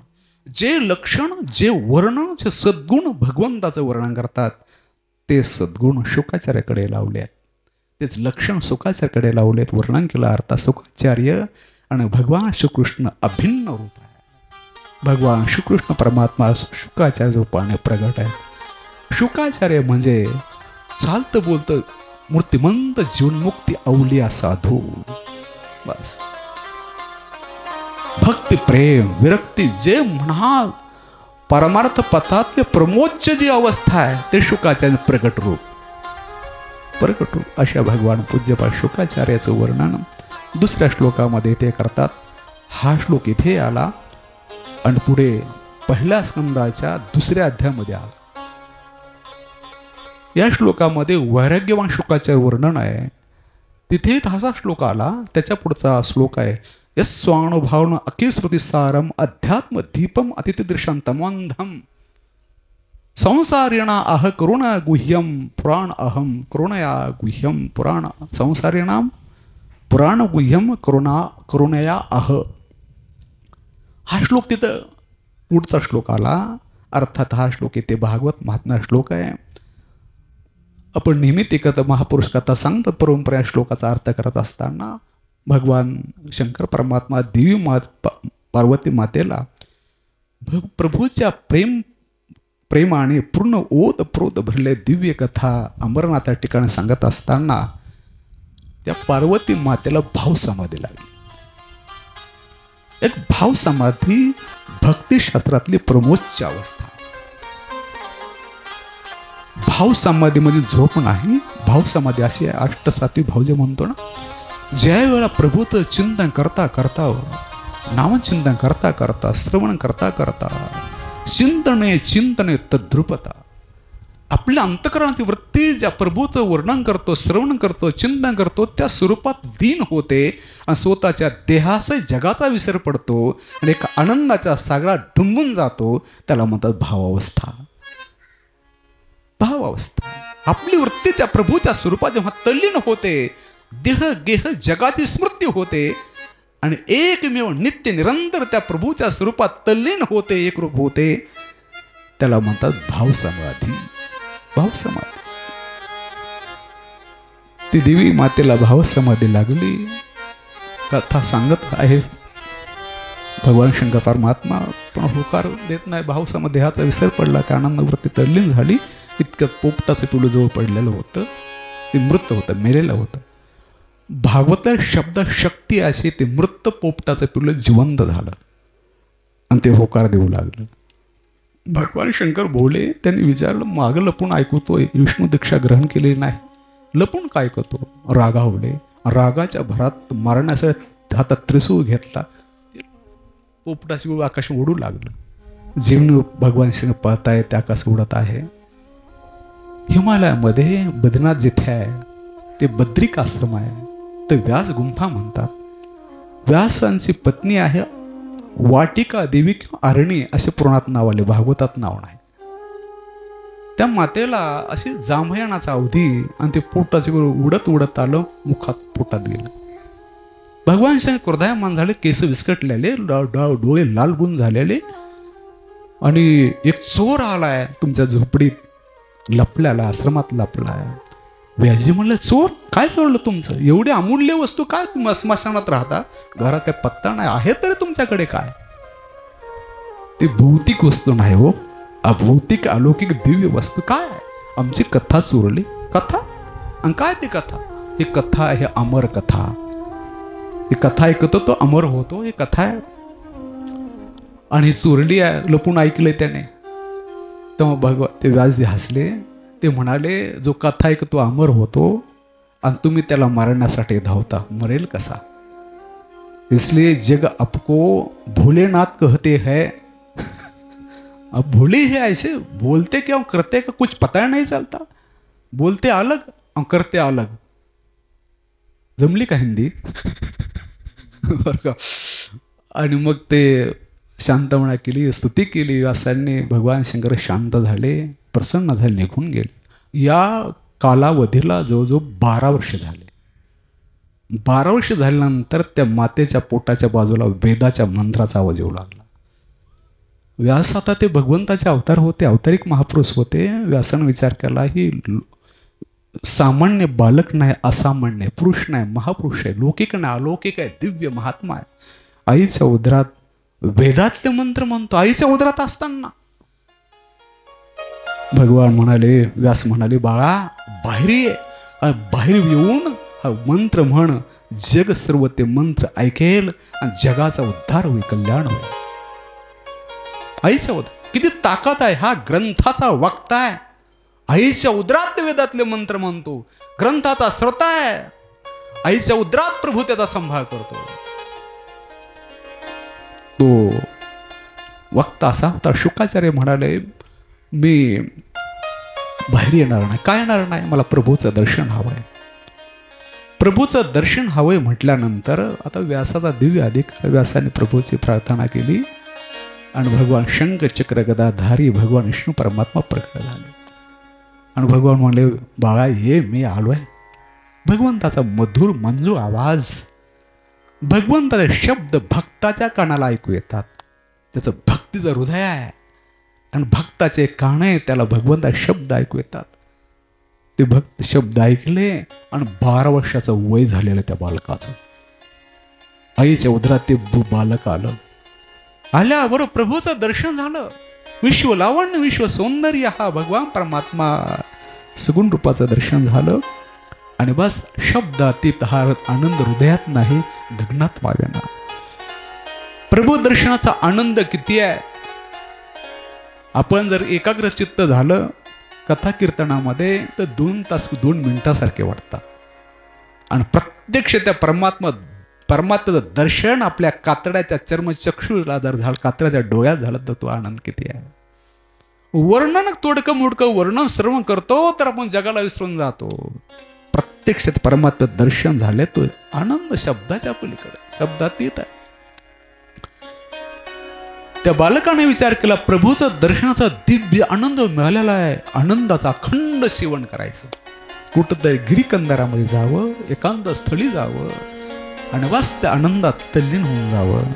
जे लक्षण, जे वर्ण, जे सद्गुण भगवंताचं वर्णन करतात, ते सद्गुण शुकाचार्याकडे लावले आहेत, तेच लक्षण शुकाचार्याकडे लावलेत. वर्णन केलं अर्थ शुकाचार्य आणि भगवान श्रीकृष्ण अभिन्न रूप आहे. भगवान श्रीकृष्ण परमात्मा शुकाचार्य रूपाने प्रगट आहे. शुकाचार्य म्हणजे चालतं बोलतं मूर्तिमंत जीवनमुक्ती अवलिया साधू. बस भक्ती, प्रेम, विरक्ती जे म्हणा परमार्थ पथातले प्रमोच्च जी अवस्था आहे, ते शुकाचार्य प्रगट रूप. अशा भगवान पूज्यपाद शुकाचार्याचं वर्णन दुसऱ्या श्लोकामध्ये ते करतात. हा श्लोक इथे आला आणि पुढे पहिल्या स्कंदाच्या दुसऱ्या अध्यायामध्ये आला. या श्लोकामध्ये वैराग्यवान शुकाचार्य वर्णन आहे. तिथे असा श्लोक आला. त्याच्या पुढचा श्लोक आहे यस्वानुभवनं अखिलश्रुतिसारम अध्यात्म दीपम अतिथिदृशांतमंधम संसारिणा अह करुण गुह्यम पुराण अहम करुणया गुह्यम पुराण संसारिणाम पुराण गुह्यम करुणया अह. हा श्लोक तिथं पुढचा श्लोक आला. अर्थात हा श्लोक इथे भागवत महात्म्य श्लोक आहे. आपण नेहमी ते कथा महापुरुष कथा सांगतात. परंपरा श्लोकाचा अर्थ करत असताना भगवान शंकर परमात्मा देवी पार्वती मातेला प्रभूच्या प्रेमाने पूर्ण ओत प्रोत भरले दिव्य कथा अमरनाथ ठिकाणी सांगत असताना त्या पार्वती मातेला भाव समाधी लागली. एक भाव समाधी भक्तिशास्त्रातली प्रमोच्च अवस्था. भाव समाधीमध्ये झोप नाही. भाव समाधी अशी आहे, अष्टसात्विक भाव जे म्हणतो ना, ज्या वेळेला प्रभूचं चिंतन करता करता, नामचिंतन करता करता, श्रवण करता करता, चिंतने तद्रुपता, आपल्या अंतःकरणाची वृत्ती ज्या प्रभूचं वर्णन करतो, श्रवण करतो, चिंतन करतो, त्या स्वरूपात लीन होते आणि स्वतःच्या देहासह जगाचा विसर पडतो आणि एका आनंदाच्या सागरात डुंबून जातो. त्याला म्हणतात भावावस्था. भावावस्था. आपली वृत्ती त्या प्रभूच्या स्वरूपात जेव्हा तल्लीन होते, देह गेह जगाची स्मृती होते आणि एकमेव नित्य निरंतर त्या प्रभूच्या स्वरूपात तल्लीन होते, एकरूप होते, त्याला म्हणतात भाव समाधी. भाव समाधी. ती देवी मातेला भाव समाधी लागली. कथा सांगत आहे भगवान शंकर परमात्मा पण होकार देत नाही. भावसामध्ये देहाचा विसर पडला, त्या आनंदवृत्ती तल्लीन झाली. इतक्यात पोपटाचं पिलू जवळ पडलेलं होतं, ते मृत होतं, मेलेलं होतं. भागवतल्या शब्द शक्ती अशी ते मृत पोपटाचं पिलू जिवंत झालं आणि ते होकार देऊ लागलं. भगवान शंकर बोले, त्यांनी विचारलं, मागं लपून ऐकतोय, विष्णू दीक्षा ग्रहण केली नाही, लपून काय करतो? रागावले. रागाच्या भरात मारण्यासाठी हातात त्रिशूळ घेतला, पोपटाची पिलू आकाश उडू लागलं. जीवनी भगवान श्री पळताय ते आकाश उडत आहे. हिमालयामध्ये बद्रीनाथ जिथे आहे ते बद्रिक आश्रम आहे, ते व्यास गुंफा म्हणतात. व्यासांची पत्नी आहे वाटिका देवी किंवा अरणी असे पुराणात नाव आले, भागवतात नाव नाही. त्या मातेला अशी जांभयानाचा अवधी आणि ते पोटाचे उडत उडत आलं, मुखात पोटात गेलं. भगवान शंकर क्रोधायमान झाले, केस विस्कटलेले, डोळे लाल गुण झालेले, आणि एक चोर आलाय तुमच्या झोपडीत लपल्याला, आश्रमात लपलाय. व्यासजी म्हणलं, चोर काय चोरलं तुमचं? एवढी अमूल्य वस्तू काय तुम्ही स्मशानात राहता, घरात काय पत्ता नाही आहे तरी तुमच्याकडे काय? ती भौतिक वस्तू नाही हो, अभौतिक अलौकिक दिव्य वस्तू काय आहे? आमची कथा चोरली. कथा? आणि काय ती कथा? ही कथा आहे अमर कथा. ही कथा ऐकतो तो अमर होतो, ही कथा आहे. आणि चोरली आहे, लपून ऐकलंय त्याने. तेव्हा ते व्यासजी हसले. ते म्हणाले, जो कथा ऐकतो अमर होतो आणि तुम्ही त्याला मारण्यासाठी धावता, मरेल कसा? इसलिए जग आपको भोलेनाथ कहते हैं. अब भोले है ऐसे बोलते क्या करते का कुछ पता नहीं चलता, बोलते अलग और करते अलग. जमली का हिंदी? आणि मग ते शांतपणा केली, स्तुती केली व्यासांनी. भगवान शंकर शांत झाले, प्रसन्न झाले, निघून गेले. या कालावधीला जवळजवळ 12 वर्ष झाले. 12 वर्ष झाल्यानंतर त्या मातेच्या पोटाच्या बाजूला वेदाच्या मंत्राचा आवाज येऊ लागला. व्यास आता ते भगवंताचे अवतार होते, अवतारिक महापुरुष होते. व्यासाने विचार केला, ही सामान्य बालक नाही, असामान्य पुरुष नाही, महापुरुष आहे, लौकिक नाही, अलौकिक आहे, दिव्य महात्मा आहे. आईच्या उदरात वेदातले मंत्र म्हणतो, आईच्या उदरात असताना. भगवान म्हणाले, व्यास म्हणाले, बाळा बाहेर ये, बाहेर येऊन हा मंत्र म्हण, जग सर्व ते मंत्र ऐकेल आणि जगाचा उद्धार होईल, कल्याण होईल. आईच्या उदरात किती ताकद आहे, हा ग्रंथाचा वक्ता आहे. आईच्या उदरात वेदातले मंत्र म्हणतो, ग्रंथाचा श्रोता आहे. आईच्या उदरात प्रभू त्याचा संभाळ करतो. तो वक्ता असा होता. शुकाचार्य म्हणाले, मी बाहेर येणार नाही. काय येणार नाही? मला प्रभूचं दर्शन हवंय. प्रभूचं दर्शन हवंय म्हटल्यानंतर आता व्यासाचा दिव्य अधिकार. व्यासाने प्रभूची प्रार्थना केली आणि भगवान शंख चक्र गदाधारी भगवान विष्णू परमात्मा प्रकट झाले. आणि भगवान म्हणले, बाळा ये, मी आलोय. भगवंताचा मधुर मंजू आवाज, भगवंताचे शब्द भक्ताच्या कानाला ऐकू येतात. त्याचं भक्तीचं हृदय आहे आणि भक्ताचे काने त्याला भगवंता शब्द ऐकू येतात. ते भक्त शब्द ऐकले आणि 12 वर्षाचं वय झालेलं त्या बालकाचं. आईच्या उदरात ते बालक आलं. आल्याबरोबर प्रभूचं दर्शन झालं. विश्व लावण्य, विश्व सौंदर्य, हा भगवान परमात्मा सगुण रूपाचं दर्शन झालं. आणि बस शब्दातीत हा आनंद हृदयात नाही, गगनात वावेना. प्रभू दर्शनाचा आनंद किती आहे. आपण जर एकाग्र चित्त झालं कथा कीर्तनामध्ये तर 2 तास 2 मिनिटासारखे वाटतात. आणि प्रत्यक्ष त्या परमात्म्याचं दर्शन आपल्या कातड्याच्या चर्मचक्षुला जर झालं, कातड्याच्या डोळ्यात झालं, तर तो आनंद किती आहे. वर्णन तोडकं मोडकं वर्णन श्रवण करतो तर आपण जगाला विसरून जातो. प्रत्यक्षात परमात्म्याचं दर्शन झाले तो आनंद शब्दाच्या पलीकडे, शब्दातीत आहे. त्या बालकाने विचार केला, प्रभूचं दर्शनाचा दिव्य आनंद मिळालेला आहे. आनंदाचा अखंड सेवन करायचं. कुठंतरी गिरीकंदरामध्ये जावं, एकांत स्थळी जावं आणि वास्त आनंदात तल्लीन होऊन जावं.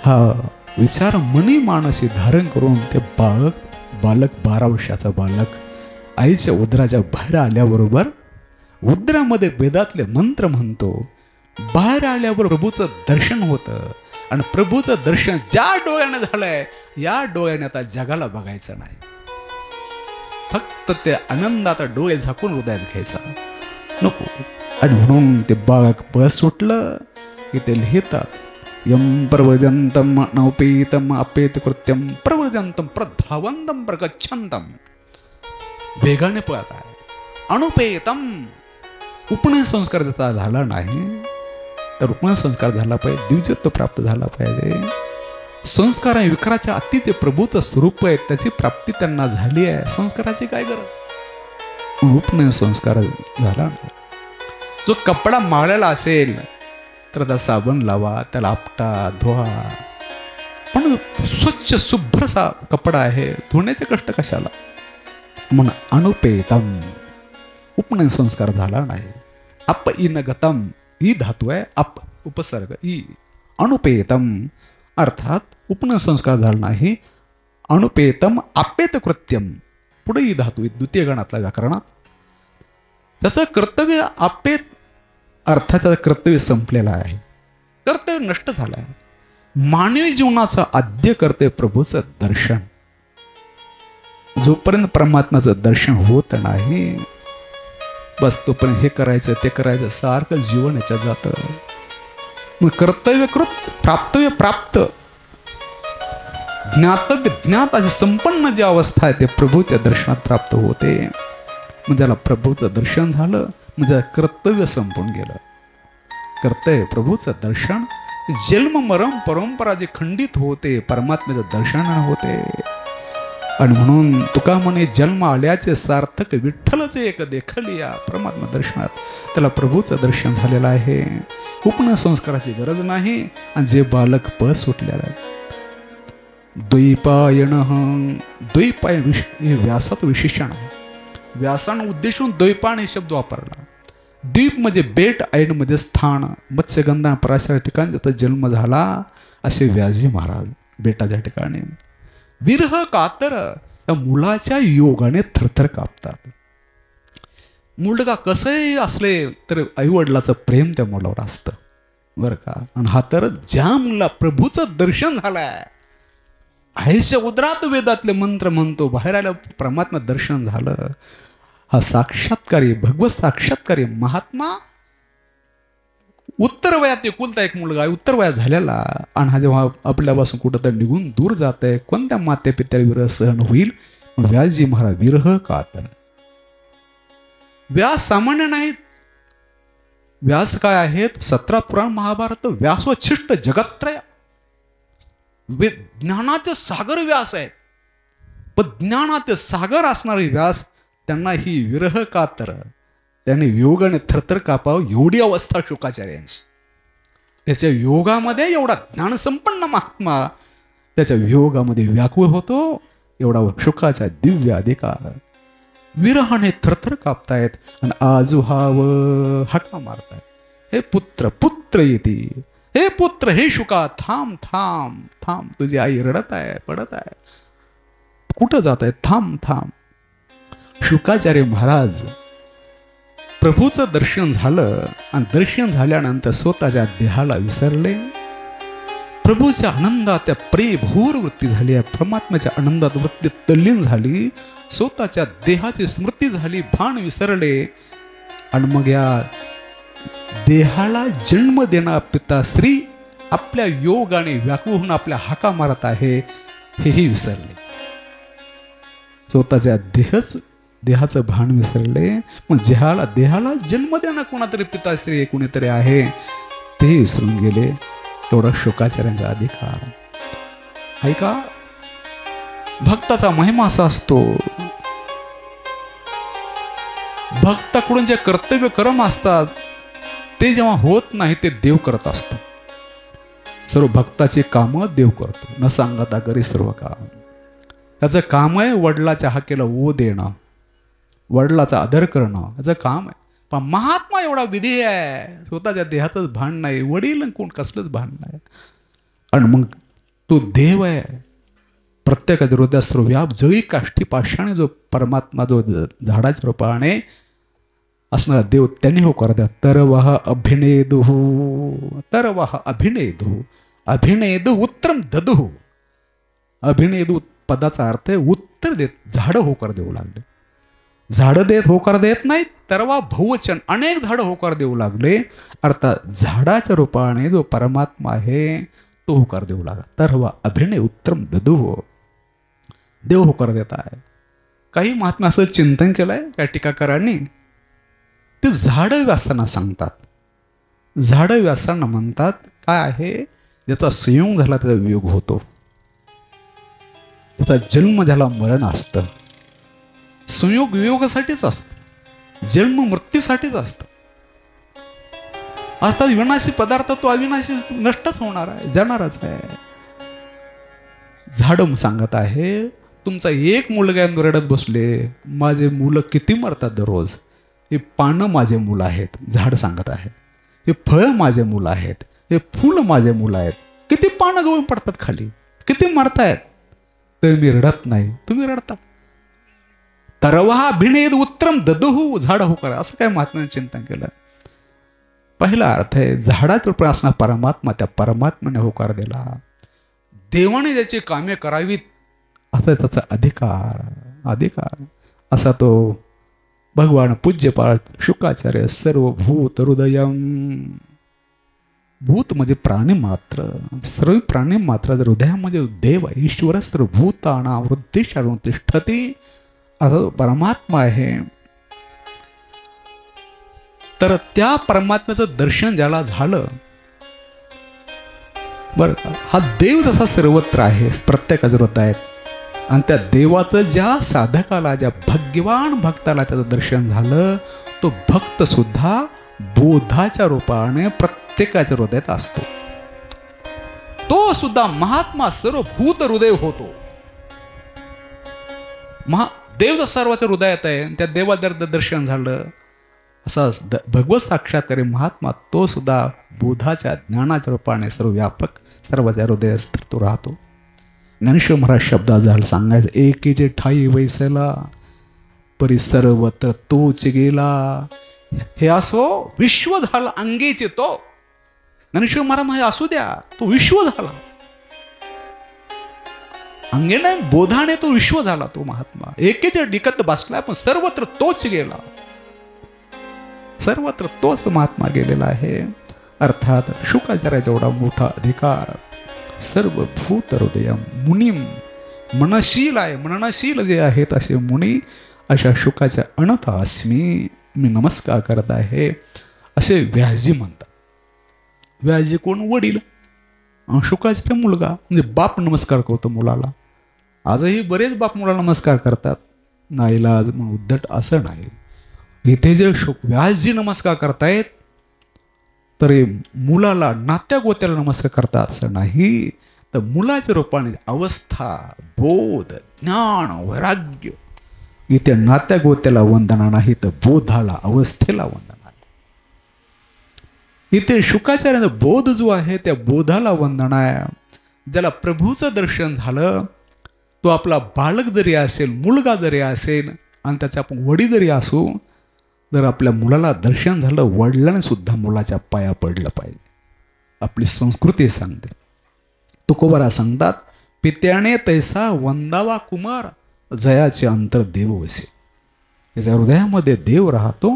हा विचार मनी मानसी धारण करून ते बालक 12 वर्षाचा बालक आईच्या उदराच्या बाहेर आल्याबरोबर उदरामध्ये वेदातले मंत्र म्हणतो. बाहेर आल्यावर प्रभूचं दर्शन होतं आणि प्रभूचं दर्शन ज्या डोळ्याने झालंय या डोळ्याने आता जगाला बघायचं नाही. फक्त ते आनंदात डोळे झाकून हृदयात घ्यायचा नको. आणि म्हणून ते बाळक बस सुटलं की ते लिहितात यम प्रव्रजंतम नौपेतम अपेत कृत्यम प्रव्रजंतम प्रधावंतम प्रगच्छन्तम. वेगाने पळत आहे. अनुपेतम उपनय संस्कार त्याचा झाला नाही तर उपनय संस्कार झाला पाहिजे, दिव्यत्व प्राप्त झाला पाहिजे. संस्कार आणि विकाराच्या अति जे प्रभूचं स्वरूप आहे त्याची प्राप्ती त्यांना झाली आहे. संस्काराची काय गरज. उपनय संस्कार झाला नाही. जो कपडा माळलेला असेल तर त्याला साबण लावा, त्याला आपटा धुवा, पण स्वच्छ शुभ्र कपडा आहे, धुण्याचे कष्ट कशाला. म्हणून अनुपेतम उपनय संस्कार झाला नाही. अप इन गतम ही धातू आहे, अप उपसर्ग ई. अनुपेतम अर्थात उपनय संस्कार झाला नाही. अनुपेतम अपेत कृत्यम पुढे ही धातू द्वितीय गणातल्या व्याकरणात. त्याचं कर्तव्य अपेत अर्थाचं कर्तव्य संपलेलं आहे, कर्तव्य नष्ट झालं आहे. मानवी जीवनाचं आद्य कर्तव्य प्रभूचं दर्शन. जोपर्यंत परमात्म्याचं दर्शन होत नाही बस तोपर्यंत हे करायचं ते करायचं सारखं जीवन याच्यात जातं. मग कर्तव्य कृत प्राप्तव्य प्राप्त ज्ञातव्य ज्ञात अशी संपन्न जी अवस्था आहे ते प्रभूच्या दर्शनात प्राप्त होते. मग ज्याला प्रभूचं दर्शन झालं म्हणजे कर्तव्य संपून गेलं. कर्तव्य प्रभूचं दर्शन जन्म मरण परंपरा जे खंडित होते परमात्म्याचं दर्शन होते. आणि म्हणून तुका म्हणे जन्म आल्याचे सार्थक विठ्ठलचे एक देखलिया. परमात्मा दर्शनात त्याला प्रभूचं दर्शन झालेलं आहे. उपनय संस्काराची गरज नाही. आणि जे बालक पळ सुटलेला आहे द्वैपायन. द्वैपाय हे व्यासात विशेषण आहे. व्यासानं उद्देशून द्वैपायन हे शब्द वापरला. द्वीप म्हणजे बेट, ऐन म्हणजे स्थान. मत्स्यगंधा पराशर ठिकाणी त्याचा जन्म झाला असे व्यासजी महाराज बेटाच्या ठिकाणी. विरह कातर या मुलाच्या योगाने थरथर कापतात. मुलगा कसंही असले तर आईवडिलाचं प्रेम त्या मुलावर असतं बरं का. आणि हा तर ज्या मुला प्रभूचं दर्शन झालंय, आईच्या उदरात वेदातले मंत्र म्हणतो, बाहेर आल्या परमात्मा दर्शन झालं. हा साक्षात्कारी भगवत साक्षात्कारी महात्मा. उत्तर वयात एकुलता एक मुलगा आहे, उत्तर वयात झालेला. आणि हा जेव्हा आपल्यापासून कुठं तर निघून दूर जात आहे कोणत्या माते पित्याला विरह सहन होईल. व्यासजी महाराज विरह कातर. व्यास सामान्य नाहीत. व्यास काय आहेत 17 पुराण महाभारत व्यासोच्छिष्ट जगत्त्रय. ज्ञानाचे सागर व्यास आहेत. पण ज्ञानाचे सागर असणारे व्यास त्यांना ही विरह कातर त्याने योगाने थरथर कापावं एवढी अवस्था शुकाचार्यांची. त्याच्या योगामध्ये एवढा ज्ञानसंपन्न महात्मा त्याच्या योगामध्ये व्याकुळ होतो. एवढा शुकाचा दिव्य अधिकार. विरहाने थरथर कापतायत आणि आजुहाव हाका मारतायत. हे पुत्र पुत्र येते, हे पुत्र हे शुका थांब थांब थांब. तुझी आई रडत आहे पडत आहे, कुठं जात आहे, थांब थांब. शुकाचार्य महाराज प्रभूचं दर्शन झालं आणि दर्शन झाल्यानंतर स्वतःच्या देहाला विसरले. प्रभूच्या आनंदात त्या प्रेमभूर वृत्ती झाली आहे. परमात्म्याच्या आनंदात वृत्ती तल्लीन झाली. स्वतःच्या देहाची स्मृती झाली, भान विसरले. आणि मग या देहाला जन्म देणारा पिता श्री आपल्या योगाने व्याकुळ होऊन आपल्या हाका मारत आहे हेही विसरले. स्वतःच्या देहाचं भान विसरले. मग देहाला जन्म देणं कोणातरी पिताश्री कोणीतरी आहे ते विसरून गेले. एवढा शुकाचार्यांचा अधिकार. ऐका, भक्ताचा महिमा असा असतो. भक्ताकडून जे कर्तव्य कर्म असतात ते जेव्हा होत नाही ते देव करत असतो. सर्व भक्ताची कामं देव करतो. न सांगता करी सर्व काम. त्याचं काम आहे वडिलाच्या हाकेला ओ देणं, वडिलाचा आदर करणं याचं काम आहे. पण महात्मा एवढा विधी आहे, स्वतःच्या देहातच भान नाही, वडील कोण कसलंच भान नाही. आणि मग तो देव आहे. प्रत्येकाच्या हृदयात व्याप जळी काष्टी पाषाणे जो परमात्मा जो झाडाच्या रूपाने असणारा देव त्यांनी हो करा द्या. तरवाह अभिनेदु तरवाह अभिनेदु. अभिनेद उत्तरम ददुः. अभिनेद पदाचा अर्थ आहे उत्तर देत, झाडं होकार देऊ लागले. झाडं देत होकार देत नाही, तरवा बहुवचन अनेक झाडं होकार देऊ लागले. अर्थात झाडाच्या रूपाने जो परमात्मा आहे तो होकार देऊ लागला. तरवा अभिनय उत्तरम ददुः. देव होकार देत आहे. काही महात्मा असं चिंतन केलंय त्या टीकाकारांनी, ते झाडं व्यासांना सांगतात. झाडं व्यासांना म्हणतात काय आहे, ज्याचा संयोग झाला त्याचा वियोग होतो, त्याचा जन्म झाला मरण असतं. संयोग वियोगासाठीच असतं, जन्म मृत्यूसाठीच असतं. अर्थात विनाशी पदार्थ तो अविनाशी नष्टच होणार आहे, जाणारच आहे. झाड सांगत आहे, तुमचा एक मुलगा रडत बसले, माझे मुलं किती मरतात दररोज. हे पानं माझे मुलं आहेत, झाड सांगत आहे. हे फळ माझे मुलं आहेत, हे फुल माझे मुलं आहेत. किती पानं गळून पडतात खाली, किती मरतायत, तर मी रडत नाही, तुम्ही रडता. तरवा अभिनयेद उत्तरम ददुः. झाड होकार, असं काय महात्म्याने चिंतन केलं. पहिला अर्थ आहे, झाडाच्या रूपाने असणारा परमात्मा, त्या परमात्म्याने होकार दिला. देवाने ज्याची कामे करावीत असा त्याचा अधिकार असा तो भगवान पूज्यपाळ शुकाचार्य सर्वभूत हृदयम. भूत म्हणजे प्राणी मात्र, सर्व प्राणी मात्र हृदयामध्ये देव ईश्वर सर्वभूतानां हृदयेषु तिष्ठति असं परमात्मा आहे. तर त्या परमात्म्याचं दर्शन ज्याला झालं बरं का, हा देव जसा सर्वत्र आहे, प्रत्येकाच्या हृदयात, आणि त्या देवाचं ज्या साधकाला, ज्या भाग्यवान भक्ताला त्याचं दर्शन झालं, तो भक्त सुद्धा बोधाच्या रूपाने प्रत्येकाच्या हृदयात असतो. तो सुद्धा महात्मा सर्वभूत हृदय होतो. देव सर्वाच्या हृदयात आहे, त्या देवाचं दर्शन झालं असा भगवत साक्षात्कारी महात्मा तो सुद्धा बोधाच्या ज्ञानाच्या रूपाने सर्व व्यापक सर्वाच्या हृदयात तो राहतो. ज्ञानेश्वर महाराज शब्दात झालं सांगायचं, एकेचे ठाई वैसला परी सर्वत्र तोच गेला. हे असो विश्व झाला अंगेचे तो. ज्ञानेश्वर महाराज असू द्या, तो विश्व झाला अंगेने, बोधाने तो विश्व झाला. तो महात्मा एकेच्या डिकत बसला, पण सर्वत्र तोच गेला. सर्वत्र तोच महात्मा गेलेला आहे. अर्थात शुकाचार्याचा एवढा मोठा अधिकार सर्व भूत हृदय मुनीम, मनशील आहे, मननशील जे आहेत असे मुनी, अशा शुकाच्या अनंत अस्मी मी नमस्कार करत आहे असे व्याजी म्हणतात. व्याजी कोण? वडील. शुकाचार्य मुलगा, म्हणजे बाप नमस्कार करतो मुलाला. आजही बरेच बाप मुलाला नमस्कार करतात, नाईलाज मग उद्धट असं नाही. इथे जे व्यासजी नमस्कार करतायत तर मुलाला, नात्या गोत्याला नमस्कार करतात असं नाही, तर मुलाच्या रूपाने अवस्था, बोध, ज्ञान, वैराग्य. इथे नात्या गोत्याला वंदना नाही, तर बोधाला, अवस्थेला वंदना आहे. इथे शुकाचार्याचा बोध जो आहे त्या बोधाला वंदना आहे. ज्याला प्रभूचं दर्शन झालं, तो आपला बालक जरी असेल, मुलगा जरी असेल, आणि त्याचा आपण वडील जरी असू, जर आपल्या मुलाला दर्शन झालं, वडिलांनी सुद्धा मुलाच्या पाया पडलं पाहिजे. आपली संस्कृती सांगते. तुकोबारा सांगतात, पित्याने तैसा वंदावा कुमार, जयाचे अंतर देव वसे. त्याच्या हृदयामध्ये देव राहतो.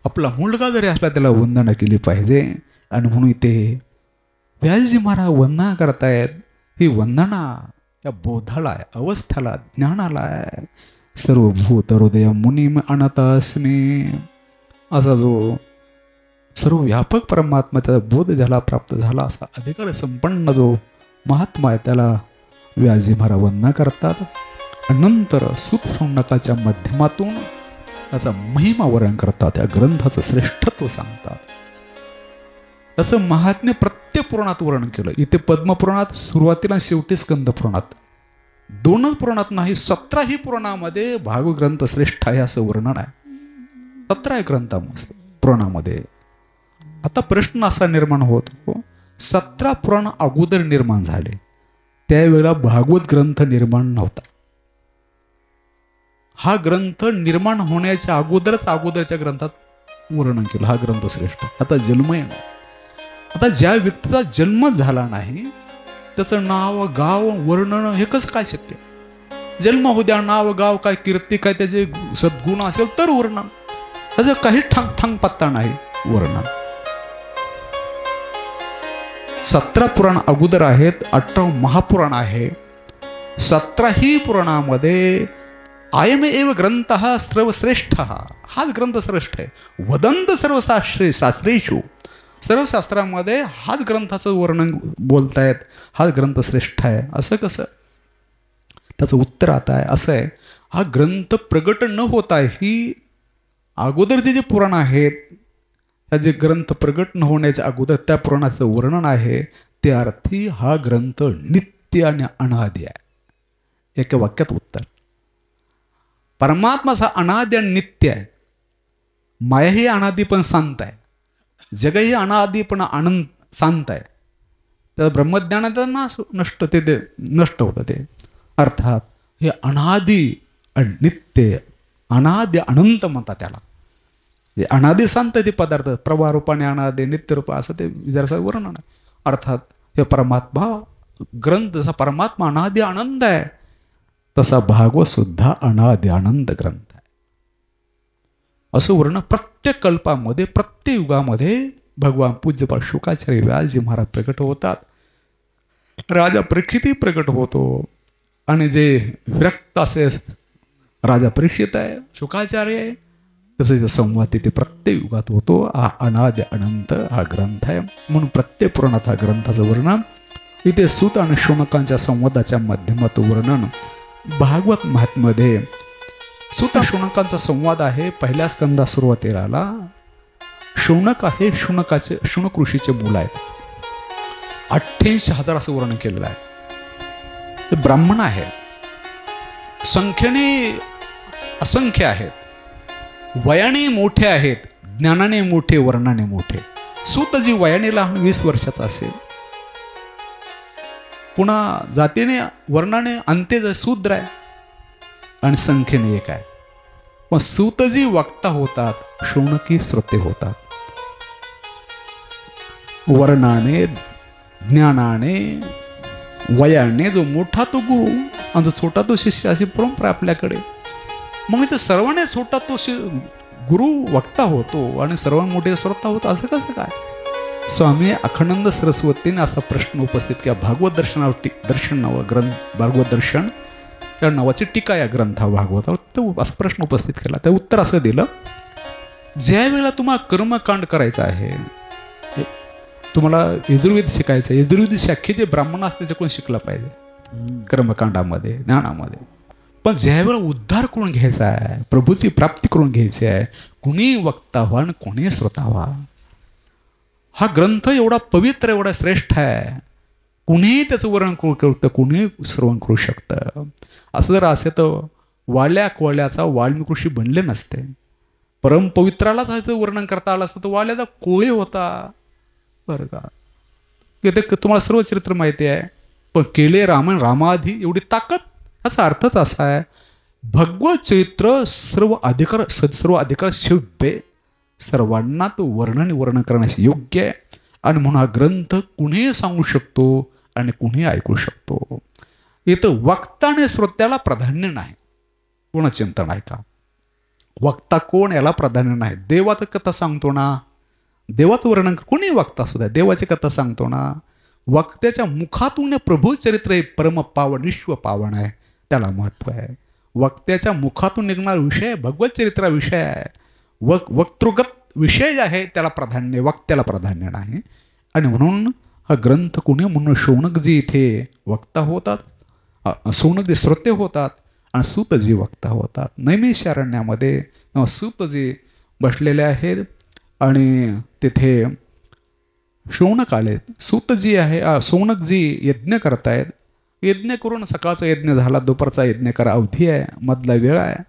आपला मुलगा जरी असला त्याला वंदना केली पाहिजे. आणि म्हणून इथे व्यासजी महाराज वंदना करतायत. ही वंदना या बोधाला आहे, अवस्थाला, ज्ञानाला आहे. सर्वभूत हृदय मुनीम अनंत अस्मी, असा जो सर्व व्यापक परमात्मा त्याचा बोध ज्याला प्राप्त झाला, असा अधिकार संपन्न जो महात्मा आहे त्याला व्यासजी महाराज वंदना करतात. नंतर सूत्रशृंखकाच्या माध्यमातून त्याचा महिमा वर्णन करतात, त्या ग्रंथाचं श्रेष्ठत्व सांगतात. त्याचं महात्म्य प्रत्येक पुराणात वर्णन केलं. इथे पद्मपुराणात सुरुवातीला शेवटी स्कंद पुराणात, दोनच पुराणात नाही 17ही पुराणामध्ये भागवत ग्रंथ श्रेष्ठ आहे असं वर्णन आहे. 17 ग्रंथ पुराणामध्ये. आता प्रश्न असा निर्माण होतो, 17 पुराण अगोदर निर्माण झाले, त्यावेळेला भागवत ग्रंथ निर्माण नव्हता. हा ग्रंथ निर्माण होण्याच्या अगोदरच्या ग्रंथात वर्णन केलं, हा ग्रंथ श्रेष्ठ. आता जन्म येणार, आता ज्या व्यक्तीचा जन्म झाला नाही त्याचं नाव गाव वर्णन हे कसं काय शक्य? जन्म होऊ द्या, नाव गाव काय, कीर्ती काय, त्याचे सद्गुण असेल तर वर्णन. त्याचं काही ठांग पत्ता नाही वर्णन. 17 पुराण अगोदर आहेत, 18 महापुराण आहे. 17ही पुराणामध्ये अयमेव ग्रंथ सर्वश्रेष्ठ, हाच ग्रंथ श्रेष्ठ आहे. वदंत सर्व शास्त्रेषु, सर्व शास्त्रामध्ये हाच ग्रंथाचं वर्णन बोलतायत, हाच ग्रंथ श्रेष्ठ आहे. असं कसं? त्याचं उत्तर आता आहे, असं आहे, हा ग्रंथ प्रगट न होता ही अगोदरचे जे पुराण आहेत, त्या जे ग्रंथ प्रगट न होण्याच्या अगोदर त्या पुराणाचं वर्णन आहे, ते अर्थी हा ग्रंथ नित्य आणि अनादि आहे. एका वाक्यात उत्तर. परमात्माचा अनादि आणि नित्य आहे. माया ही अनादि पण शांत आहे. जग ही अनादि पण आनंद शांत आहे. तर ब्रह्मज्ञानात नष्ट होतं ते. अर्थात हे अनादि आणि नित्य, अनादि अनंत म्हणतात त्याला. जे अनादि शांत ते पदार्थ, प्रवाह रूपाने अनादि, नित्य रूप, असं ते विचाराचं वर्णन आहे. अर्थात हे परमात्मा ग्रंथ जसा परमात्मा अनादि आनंद आहे, तसा भागवत सुद्धा अनादि आनंद ग्रंथ आहे. असं वर्णन प्रत्येक कल्पामध्ये, प्रत्येक युगामध्ये भगवान पूज्यपाद शुकाचार्य व्यासजी महाराज प्रकट होतात. राजा परीक्षितही प्रकट होतो. आणि जे विरक्त असे राजा परीक्षित आहे, शुकाचार्य आहे, तसे संवाद तिथे प्रत्येक युगात होतो. हा अनादि अनंत हा ग्रंथ आहे. म्हणून प्रत्येक पुराणात हा ग्रंथाचं वर्णन, इथे सूत आणि शौनकांच्या संवादाच्या माध्यमातून वर्णन. भागवत महात्म्यामध्ये सूत शौनकांचा संवाद आहे. पहिल्या स्कंदा सुरुवातीला शौनक आहे, शौनक ऋषीचे मुलं आहेत. 88,000 असं वर्णन केलेलं आहे. ते ब्राह्मण आहे, संख्येने असंख्य आहेत, वयाने मोठे आहेत, ज्ञानाने मोठे, वर्णाने मोठे. सूत जी वयाने लहान 20 वर्षाचा असेल, पुन्हा जातीने वर्णाने अंत्य शूद्र आहे आणि संख्येने एक आहे. पण सूतजी वक्ता होतात, शौनकी श्रोते होतात. वर्णाने, ज्ञानाने, वयाने जो मोठा तो गुरु आणि जो छोटा तो शिष्य, अशी परंपरा आपल्याकडे. मग इथे सर्वांनी छोटा तो गुरु वक्ता होतो आणि सर्वांना मोठे श्रोता होतो, असं कसं काय? स्वामी अखंडानंद सरस्वतीने असा प्रश्न उपस्थित केला. भागवत दर्शन नावा ग्रंथ, भागवत दर्शन या नावाची टीका या ग्रंथा भागवतावर, तो असा प्रश्न उपस्थित केला. त्या उत्तर असं दिलं, ज्या वेळेला तुम्हाला कर्मकांड करायचं आहे, तुम्हाला यजुर्वेद शिकायचं, यजुर्वेद शाखेचे ब्राह्मण असते त्याच्याकडून शिकलं पाहिजे कर्मकांडामध्ये, ज्ञानामध्ये. पण ज्यावेळेला उद्धार करून घ्यायचा आहे, प्रभूची प्राप्ती करून घ्यायची आहे, कुणी वक्ता व्हा आणि कोणी श्रोता व्हा. हा ग्रंथ एवढा पवित्र, एवढा श्रेष्ठ आहे, कुणीही त्याचं वर्णन करू शकतं, कुणीही श्रवण करू शकतं. असं जर असे तर वाल्या कोळ्याचा वाल्मिक ऋषी बनले नसते. परमपवित्रालाच ह्याचं वर्णन करता आलं असतं तर वाल्याचा कोळी होता, बरं का. तुम्हाला सर्व चरित्र माहिती आहे. पण केले रामायण रामाधी एवढी ताकद, याचा अर्थच असा आहे, भगवत चरित्र सर्व अधिकार शिव्य, सर्वांना तो वर्णन करण्यास योग्य आहे. आणि म्हणून हा ग्रंथ कुणीही सांगू शकतो आणि कुणीही ऐकू शकतो. इथं वक्ता आणि श्रोत्याला प्राधान्य नाही, कोण चिंतन आहे का? वक्ता कोण याला प्राधान्य नाही. देवाचं कथा सांगतो ना, देवाचं वर्णन कोणी वक्ता सुद्धा देवाची कथा सांगतो ना, वक्त्याच्या मुखातून प्रभू चरित्र हे परम पावन, विश्व पावन आहे, त्याला महत्व आहे. वक्त्याच्या मुखातून निघणारा विषय भगवत चरित्रा विषय आहे. वक्तृगत विषय जे आहे त्याला प्राधान्य, वक्त्याला प्राधान्य नाही. आणि म्हणून हा ग्रंथ कुणी, म्हणून शौनकजी इथे वक्ता होतात, शौनकजी श्रोते होतात आणि सूतजी वक्ता होतात. नैमिषारण्यामध्ये सूतजी बसलेले आहेत आणि तिथे शौनक आले. सूतजी आहे, शौनकजी यज्ञ करतायत. यज्ञ करून सकाळचा यज्ञ झाला, दुपारचा यज्ञ करा अवधी आहे, मधला वेळ आहे.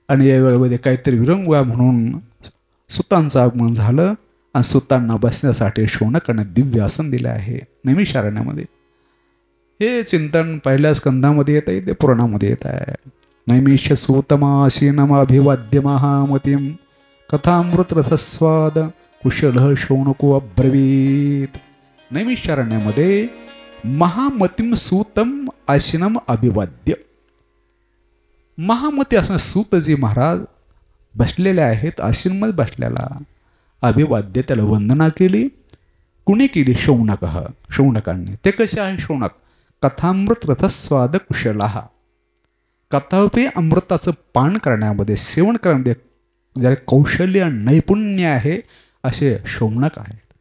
आणि या वेळेमध्ये काहीतरी विरंगुळा म्हणून सुतांचं आगमन झालं आणि सुतांना बसण्यासाठी शौनकाने दिव्य आसन दिले आहे नैमिषारण्यामध्ये. हे चिंतन पहिल्या स्कंधामध्ये येत आहे, ते पुराणामध्ये येत आहे. नैमिष सूतमाशीनमाभिवाद्य महामतीम कथामृत रसस्वाद कुशल शौनको अब्रवीत. नैमिषारण्यामध्ये महामतिम सूतम आशिनम अभिवाद्य. महामती असं सूतजी महाराज बसलेले आहेत, आश्रममध्ये बसलेला. अभिवाद्य, त्याला वंदना केली. कुणी केली? शौनक. शौनकांनी. ते कसे आहे शौनक? कथामृत रथस्वाद कुशला. कथापी अमृताचं पान करण्यामध्ये, सेवन करण्यामध्ये ज्याला कौशल्य नैपुण्य आहे असे शौनक आहेत.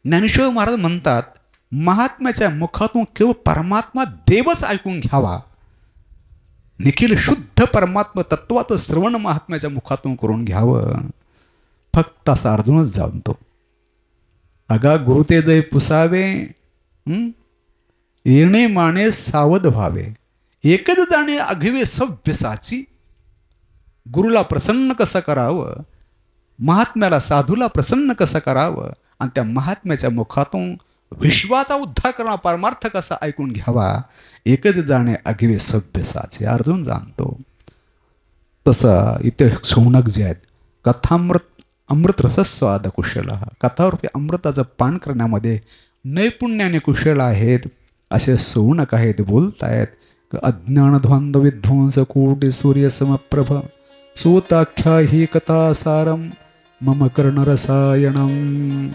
ज्ञानेश्वर महाराज म्हणतात, महात्म्याच्या मुखातून केवळ परमात्मा देवच ऐकून घ्यावा. निखिल शुद्ध परमात्मा तत्वाचं श्रवण महात्म्याच्या मुखातून करून घ्यावं. फक्त असा अर्जुनच जाणतो. अगा गुरु ते जय पुसावे, येणे माने सावध व्हावे. एकच जाणे आघवे सव्यसाची. गुरुला प्रसन्न कसं करावं, महात्म्याला साधूला प्रसन्न कसं करावं, आणि त्या महात्म्याच्या मुखातून विश्वाचा उद्धार करणारा परमार्थ कसा ऐकून घ्यावा. एकच जाणे आघवे सव्यसाचे. अर्जुन जाणतो. तसं इथे शौनक जे आहेत, अमृत रसस्वाद कुशल. कथारूपी अमृताचं पान करण्यामध्ये नैपुण्याने कुशल आहेत असे शौनक आहेत. बोलतायत, अज्ञानध्वंद विध्वंस कोटी सूर्य समप्रभ सूताख्या ही कथा सारम मम कर्णरसायणम.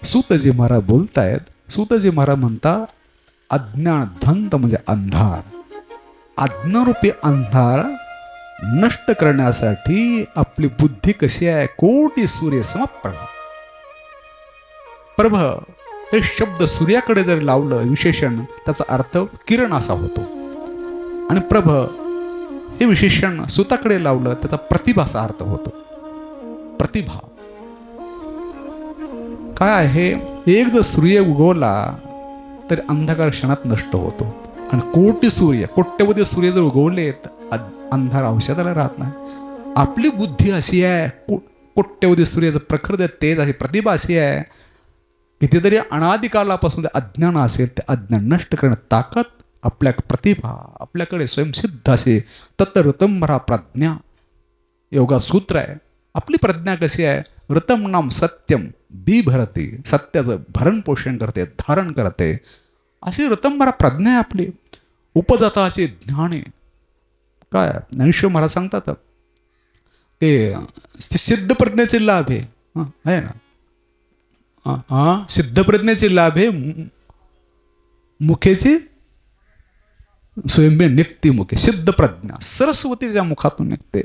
सूतजी महाराज बोलतायत. सूतजी महाराज म्हणता, अज्ञान ध्वंत म्हणजे अंधार. अज्ञानरूपी अंधार नष्ट करण्यासाठी आपली बुद्धी कशी आहे? कोटी सूर्य समप्रभ. प्रभ हे शब्द सूर्याकडे जर लावलं विशेषण, त्याचा अर्थ किरण असा होतो. आणि प्रभ हे विशेषण सुताकडे लावलं, त्याचा प्रतिभाचा अर्थ होतो. प्रतिभा काय आहे? एक जर सूर्य उगवला तर अंधकार क्षणात नष्ट होतो. आणि कोटी सूर्य, कोट्यवधी सूर्य जर उगवले तर अंधार औषधाला राहत नाही. आपली बुद्धी अशी आहे, कोट्यवधी सूर्याचं प्रखर तेज आहे. प्रतिभा अशी आहे, कितीतरी अनादिकालापासून अज्ञान असेल ते अज्ञान नष्ट करण्यात ताकद आपल्या प्रतिभा आपल्याकडे स्वयंसिद्ध असे. तत् ऋतंभरा प्रज्ञा योगा सूत्र आहे. आपली प्रज्ञा कशी आहे? ऋतम नाम सत्यम बिभरती. सत्याचं भरण पोषण करते, धारण करते. अशी ऋतंभरा प्रज्ञा आहे आपली. उपजाताचे ज्ञान आहे. काय ज्ञानेश्वर महाराज सांगतात की सिद्ध प्रज्ञेचे लाभ आहे ना. सिद्ध प्रज्ञेचे लाभ आहे. मुखेची स्वयंबे निघते मुखे. सिद्ध प्रज्ञा सरस्वतीच्या मुखातून निघते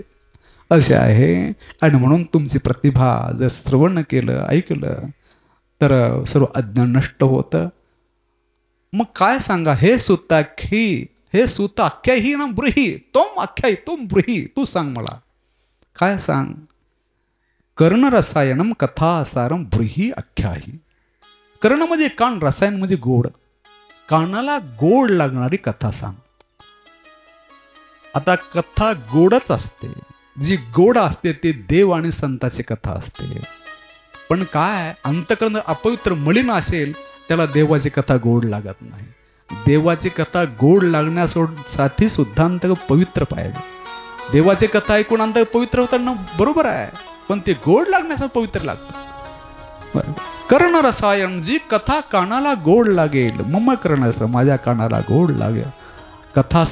असे आहे. आणि म्हणून तुमची प्रतिभा जर श्रवण केलं, ऐकलं तर सर्व अज्ञान नष्ट होतं. मग काय सांगा? हे सुताख्यी, हे सुत आख्याही ना ब्रूही तोम आख्याही तोम ब्रूही. तू सांग मला, काय सांग? कर्णरसायनम कथा सारम ब्रूही आख्याही. कर्ण म्हणजे कान, रसायन म्हणजे गोड. कानाला गोड लागणारी कथा सांग. आता कथा गोडच असते. जी गोड असते ते देव आणि संताची कथा असते. पण काय, अंतकरण अपवित्र मलिन असेल त्याला देवाची कथा गोड लागत नाही. देवाची कथा गोड लागण्यासाठी सुद्धा अंतक पवित्र पाहिजे. देवाची कथा ऐकून अंतक पवित्र होताना बरोबर आहे, पण ते गोड लागण्यासाठी पवित्र लागतं. कर्ण रसायन, जी कथा कानाला गोड लागेल. मम कर्ण, माझ्या कानाला गोड लागेल. कथा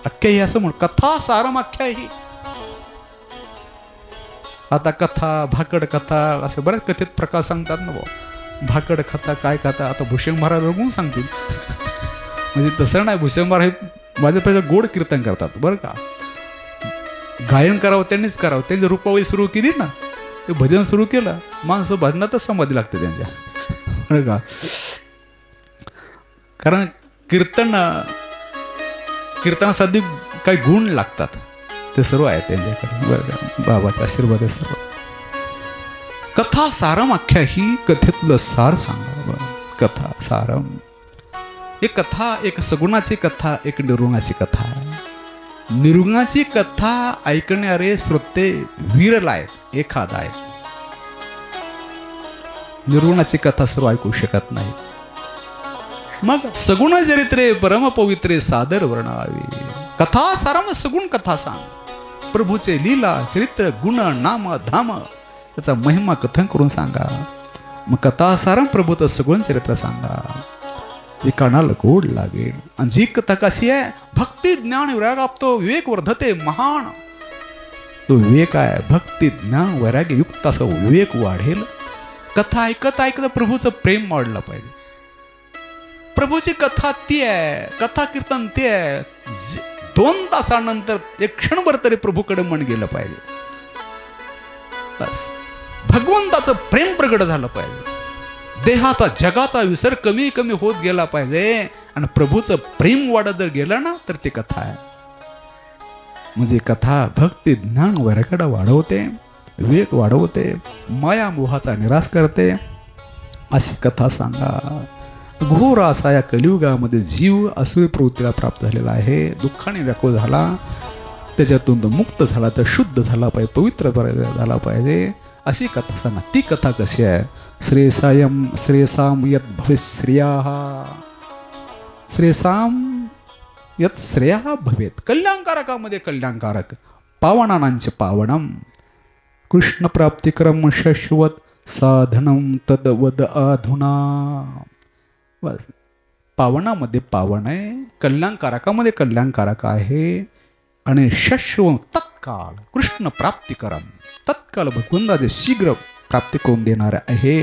अख्याही असं म्हण. कथा सारम अख्याही. आता कथा, भाकड कथा असे बऱ्याच कथेत प्रकार सांगतात ना भाऊ. भाकड कथा काय कथा, आता भूषण महाराज रंगून सांगतील. म्हणजे तसं नाही, भूषण महाराज हे माझ्यापेक्षा गोड कीर्तन करतात बरं का. गायन करावं त्यांनीच करावं. त्यांनी रूपावळी सुरू केली ना, ते भजन सुरू केलं, माणसं भजनातच समाधी लागते त्यांच्या बरं का. कारण कीर्तनासाठी काही गुण लागतात, ते सर्व आहे त्यांच्याकडे बरं का. बाबाचा आशीर्वाद आहे सर्व. कथा सारम अख्ख्या ही कथेतलं सार सांगा. कथा सारम, एक कथा, एक सगुणाची कथा, एक निर्गुणाची कथा. निर्गुणाची कथा ऐकणारे श्रोते विरल आहेत, एखादा आहे. निर्गुणाची कथा सर्व ऐकू शकत नाही. मग सगुण चरित्रे परमपवित्रे सादर वर्णावी. कथा सारम सगुण कथा सांग. प्रभूचे लीला चरित्र गुण नाम धाम त्याचा महिमा कथन करून सांगा. मग कथा सारं प्रभूचं सगळं चरित्र सांगा, हे कानाला गोड लागेल. आणि जी कथा कशी आहे, भक्ती ज्ञान वैरागाप्तो विवेक वर्धते महान. तो विवेक आहे, भक्ती ज्ञान वैराग्य युक्त असा विवेक वाढेल. कथा ऐकत ऐकत प्रभूचं प्रेम वाढलं पाहिजे. प्रभूची कथा ती आहे, कथा कीर्तन ते आहे. 2 तासानंतर एक क्षणभर तरी प्रभूकडे मन गेलं पाहिजे. बस भगवंताचं प्रेम प्रगट झालं पाहिजे. देहाचा जगाचा विसर कमी कमी होत गेला पाहिजे. आणि प्रभूचं प्रेम वाढत जर गेलं ना तर ती कथा आहे. म्हणजे कथा भक्ती ज्ञान वैराग्य वाढवते, विवेक वाढवते, माया मोहाचा निराश करते. अशी कथा सांगा. घोर असा या कलियुगामध्ये जीव असुरी प्रवृत्तीला प्राप्त झालेला आहे. दुःखाने व्याकुळ झाला, त्याच्यातून तो मुक्त झाला, तर शुद्ध झाला पाहिजे, पवित्र झाला पाहिजे. अशी कथा सांगा. ती कथा कशी आहे? श्रेयसाम यत भविश्रिया, श्रेयसाम यत श्रेया भवेत. कल्याणकारकामध्ये कल्याणकारक, पावनानांचे पावनम, कृष्ण प्राप्तिक्रम शश्वत साधनम तदवद अधुना. बस पावनामध्ये पावन आहे, कल्याणकारकामध्ये कल्याणकारक आहे. आणि शश्व तत्काळ कृष्ण प्राप्तिकरम, तत्काळ भगवंताचे शीघ्र प्राप्ती करून देणार आहे.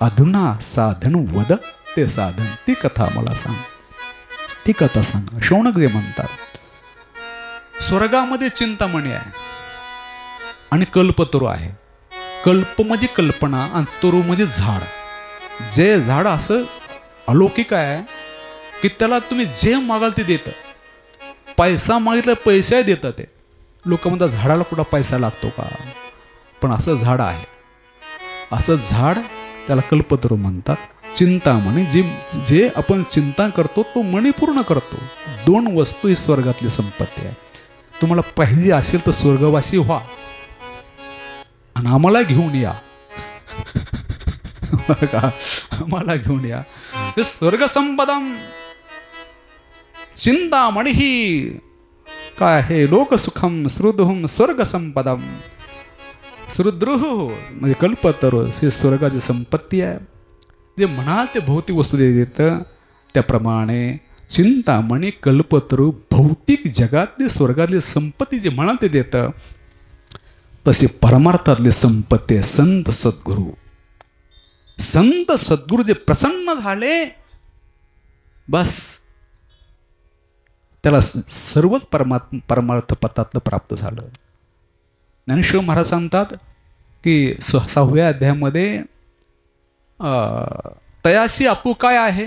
अधुना साधन वद, ते साधन, ती कथा मला सांग, ती कथा सांग. शौनक जे म्हणतात, स्वर्गामध्ये चिंतामणी आहे आणि कल्पतरू आहे. कल्प म्हणजे कल्पना आणि तरू म्हणजे झाड. जे झाड असं अलौकिक आहे की त्याला तुम्ही जे मागाल ते देतं. पैसा मागितला पैसे देतं. ते लोक म्हणतात झाडाला कुठं पैसा लागतो का? पण असं झाड आहे, असं झाड, त्याला कल्पतरू म्हणतात. चिंतामणी, जे आपण चिंता करतो तो मणी पूर्ण करतो. 2 वस्तू ही स्वर्गातली संपत्ती आहे. तुम्हाला पाहिजे असेल तर स्वर्गवासी व्हा आणि आम्हाला घेऊन या. आम्हाला घेऊन या. स्वर्ग संपदम चिंतामणी ही काय आहे? लोकसुखम श्रुद्रुहम स्वर्ग संपदम. श्रुद्रुह म्हणजे कल्पतरू, ही स्वर्गाची संपत्ती आहे. जे म्हणाल ते भौतिक वस्तू देतं, त्याप्रमाणे चिंतामणी कल्पतरू भौतिक जगातली स्वर्गातली संपत्ती जे म्हणाल ते देतं. तशी परमार्थातली संपत्ती आहे संत सद्गुरू. संत सद्गुरू जे प्रसन्न झाले, बस त्याला सर्वच परमार्थ पथातलं प्राप्त झालं. ज्ञानेश्वर महाराज सांगतात की 6व्या अध्यायामध्ये तयासी आपू काय आहे,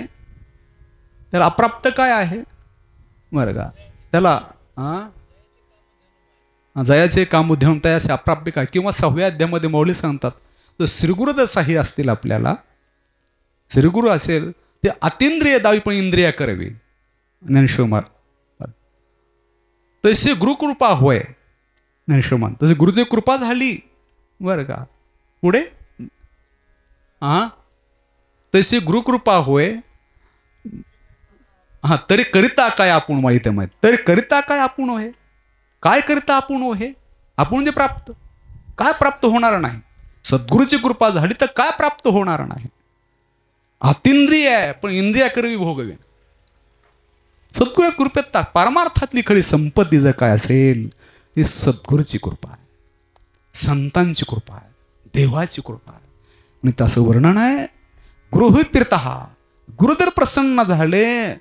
त्याला अप्राप्त काय आहे बरं का. त्याला जयाचे काम उद्यम तयासी अप्राप्य काय. किंवा 6व्या अध्यायामध्ये मौली सांगतात, तर श्रीगुरु जर साही असतील आपल्याला, श्रीगुरु असेल ते अतिंद्रिय दावी पण इंद्रिया करावी. ज्ञानेश्वर महाराज तशी गुरुकृपा होय. ज्ञानेश्वर महाराज तशी गुरुची कृपा झाली बरं का. पुढे तशी गुरुकृपा होय. तरी करिता काय आपण माहिती माहिती. तरी करिता काय आपण होय. काय करिता आपण हे? आपण म्हणजे प्राप्त. काय प्राप्त होणार नाही. सद्गुरूची कृपा झाली तर काय प्राप्त होणार नाही. अतिंद्रिय आहे पण इंद्रिया करवी भोगवे. सद्गुरू कृपेत परमार्थातली खरी संपत्ती जर काय असेल, ही सद्गुरूची कृपा आहे, संतांची कृपा आहे, देवाची कृपा आहे. आणि तसं वर्णन आहे, गृहतीर्थः, गुरु जर प्रसन्न झाले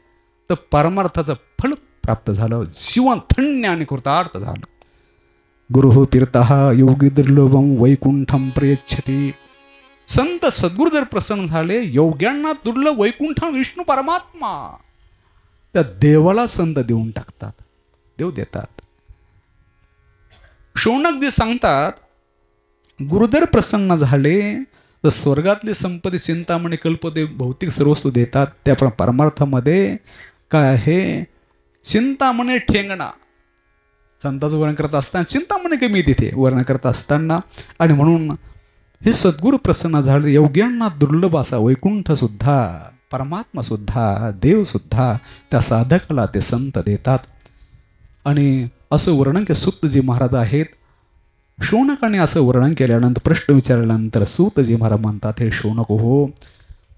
तर परमार्थाचं फळ प्राप्त झालं, जीवन धन्य आणि कृतार्थ झालं. गुरुतीर्थः योगी दुर्लभम वैकुंठम प्रयच्छति. संत सद्गुरू जर प्रसन्न झाले, योग्यांना दुर्लभ वैकुंठ विष्णू परमात्मा त्या देवाला संत देऊन टाकतात, देव देतात. शौनक जे सांगतात, गुरुदर प्रसन्न झाले तर स्वर्गातली संपत्ती चिंतामणी कल्पते भौतिक सर्वस्तू देतात. त्या परमार्थामध्ये काय आहे? चिंतामणी ठेंगणा. संताचं वर्णन करत असताना चिंतामणी कमी तिथे वर्णन करत असताना. आणि म्हणून हे सद्गुरू प्रसन्न झाले, योग्यांना दुर्लभ असा वैकुंठ सुद्धा, परमात्मा सुद्धा, देव सुद्धा त्या साधकाला ते संत देतात. आणि असं वर्णन की सुतजी महाराज आहेत, शौनकाने असं वर्णन केल्यानंतर प्रश्न विचारल्यानंतर सूतजी महाराज म्हणतात, हे शौनक हो,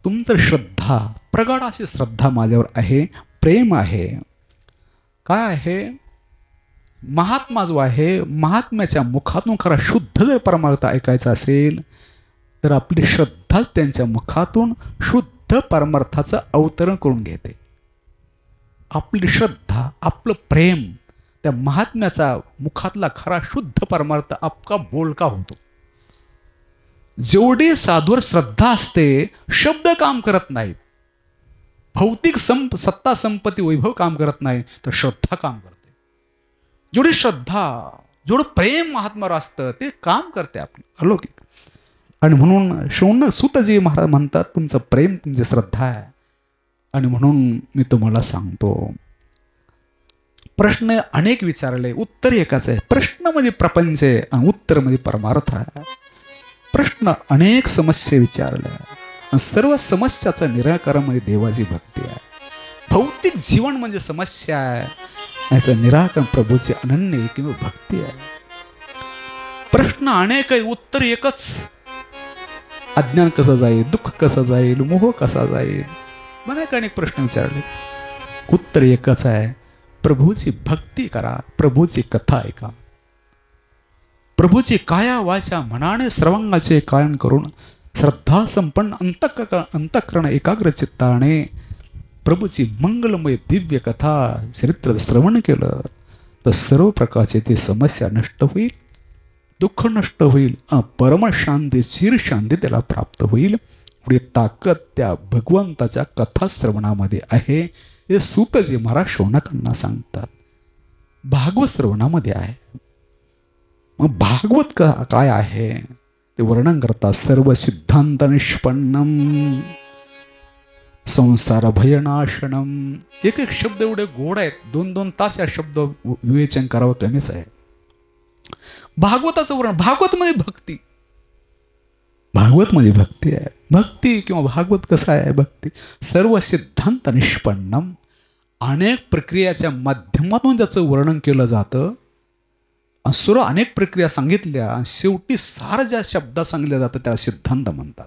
तुमचं श्रद्धा, प्रगाढ अशी श्रद्धा माझ्यावर आहे, प्रेम आहे. काय आहे? महात्मा जो आहे, महात्म्याच्या मुखातून खरा शुद्ध जर परमार्थ ऐकायचा असेल तर आपली श्रद्धा त्यांच्या मुखातून शुद्ध परमार्थाचं अवतरण करून घेते. आपली श्रद्धा, आपलं प्रेम त्या महात्म्याचा मुखातला खरा शुद्ध परमार्थ आपका बोलका होतो. जेवढी साधूवर श्रद्धा असते, शब्द काम करत नाहीत. भौतिक सत्ता संपत्ती वैभव काम करत नाही, तर श्रद्धा काम करते. जेवढी श्रद्धा, जेवढं प्रेम महात्म्यावर असतं ते काम करते आपली अलौकिक. आणि म्हणून शौनक सूतजी महाराज म्हणतात, तुमचं प्रेम, तुमची श्रद्धा आहे. आणि म्हणून मी तुम्हाला सांगतो, प्रश्न अनेक विचारले, उत्तर एकच आहे. प्रश्न म्हणजे प्रपंच आहे आणि उत्तर म्हणजे परमार्थ आहे. प्रश्न अनेक समस्या विचारल्या आणि सर्व समस्याचं निराकरण म्हणजे देवाची भक्ती आहे. भौतिक जीवन म्हणजे समस्या आहे, याचं निराकरण प्रभूची अनन्य किंवा भक्ती आहे. प्रश्न अनेक आहे, उत्तर एकच. अज्ञान कसं जाईल, दुःख कसं जाईल, मोह कसा जाईल, अनेक प्रश्न विचारले, उत्तर एकच आहे. प्रभूची भक्ती करा, प्रभूची कथा ऐका. प्रभूची काया वाचा मनाने सर्वांगाचे कायन करून श्रद्धा संपन्न अंतःकरण एकाग्र चित्ताने प्रभूची मंगलमय दिव्य कथा चरित्र श्रवण केलं तर सर्व प्रकारचे ती समस्या नष्ट होईल, दुःख नष्ट होईल, परमशांती चिरशांती त्याला प्राप्त होईल. पुढे ताकद त्या भगवंताच्या कथा श्रवणामध्ये आहे. हे सूतजी महाराज शौनकांना सांगतात. भागवत श्रवणामध्ये आहे. मग भागवत काय आहे ते वर्णन करतात. सर्व सिद्धांत निष्पन्नम संसार भयनाशनम. एक एक शब्द एवढे गोड आहेत, 2-2 तास या शब्द विवेचन करावं कमीच आहे. भागवताचं वर्णन, भागवत मध्ये भक्ती, भागवत मध्ये भक्ती आहे. भक्ती किंवा भागवत कसं आहे? भक्ती सर्व सिद्धांत निष्पन्नम, अनेक प्रक्रियाच्या माध्यमातून त्याचं वर्णन केलं जातं. सर्व अनेक प्रक्रिया सांगितल्या, शेवटी सार ज्या शब्दात सांगितलं जातं त्याला सिद्धांत म्हणतात.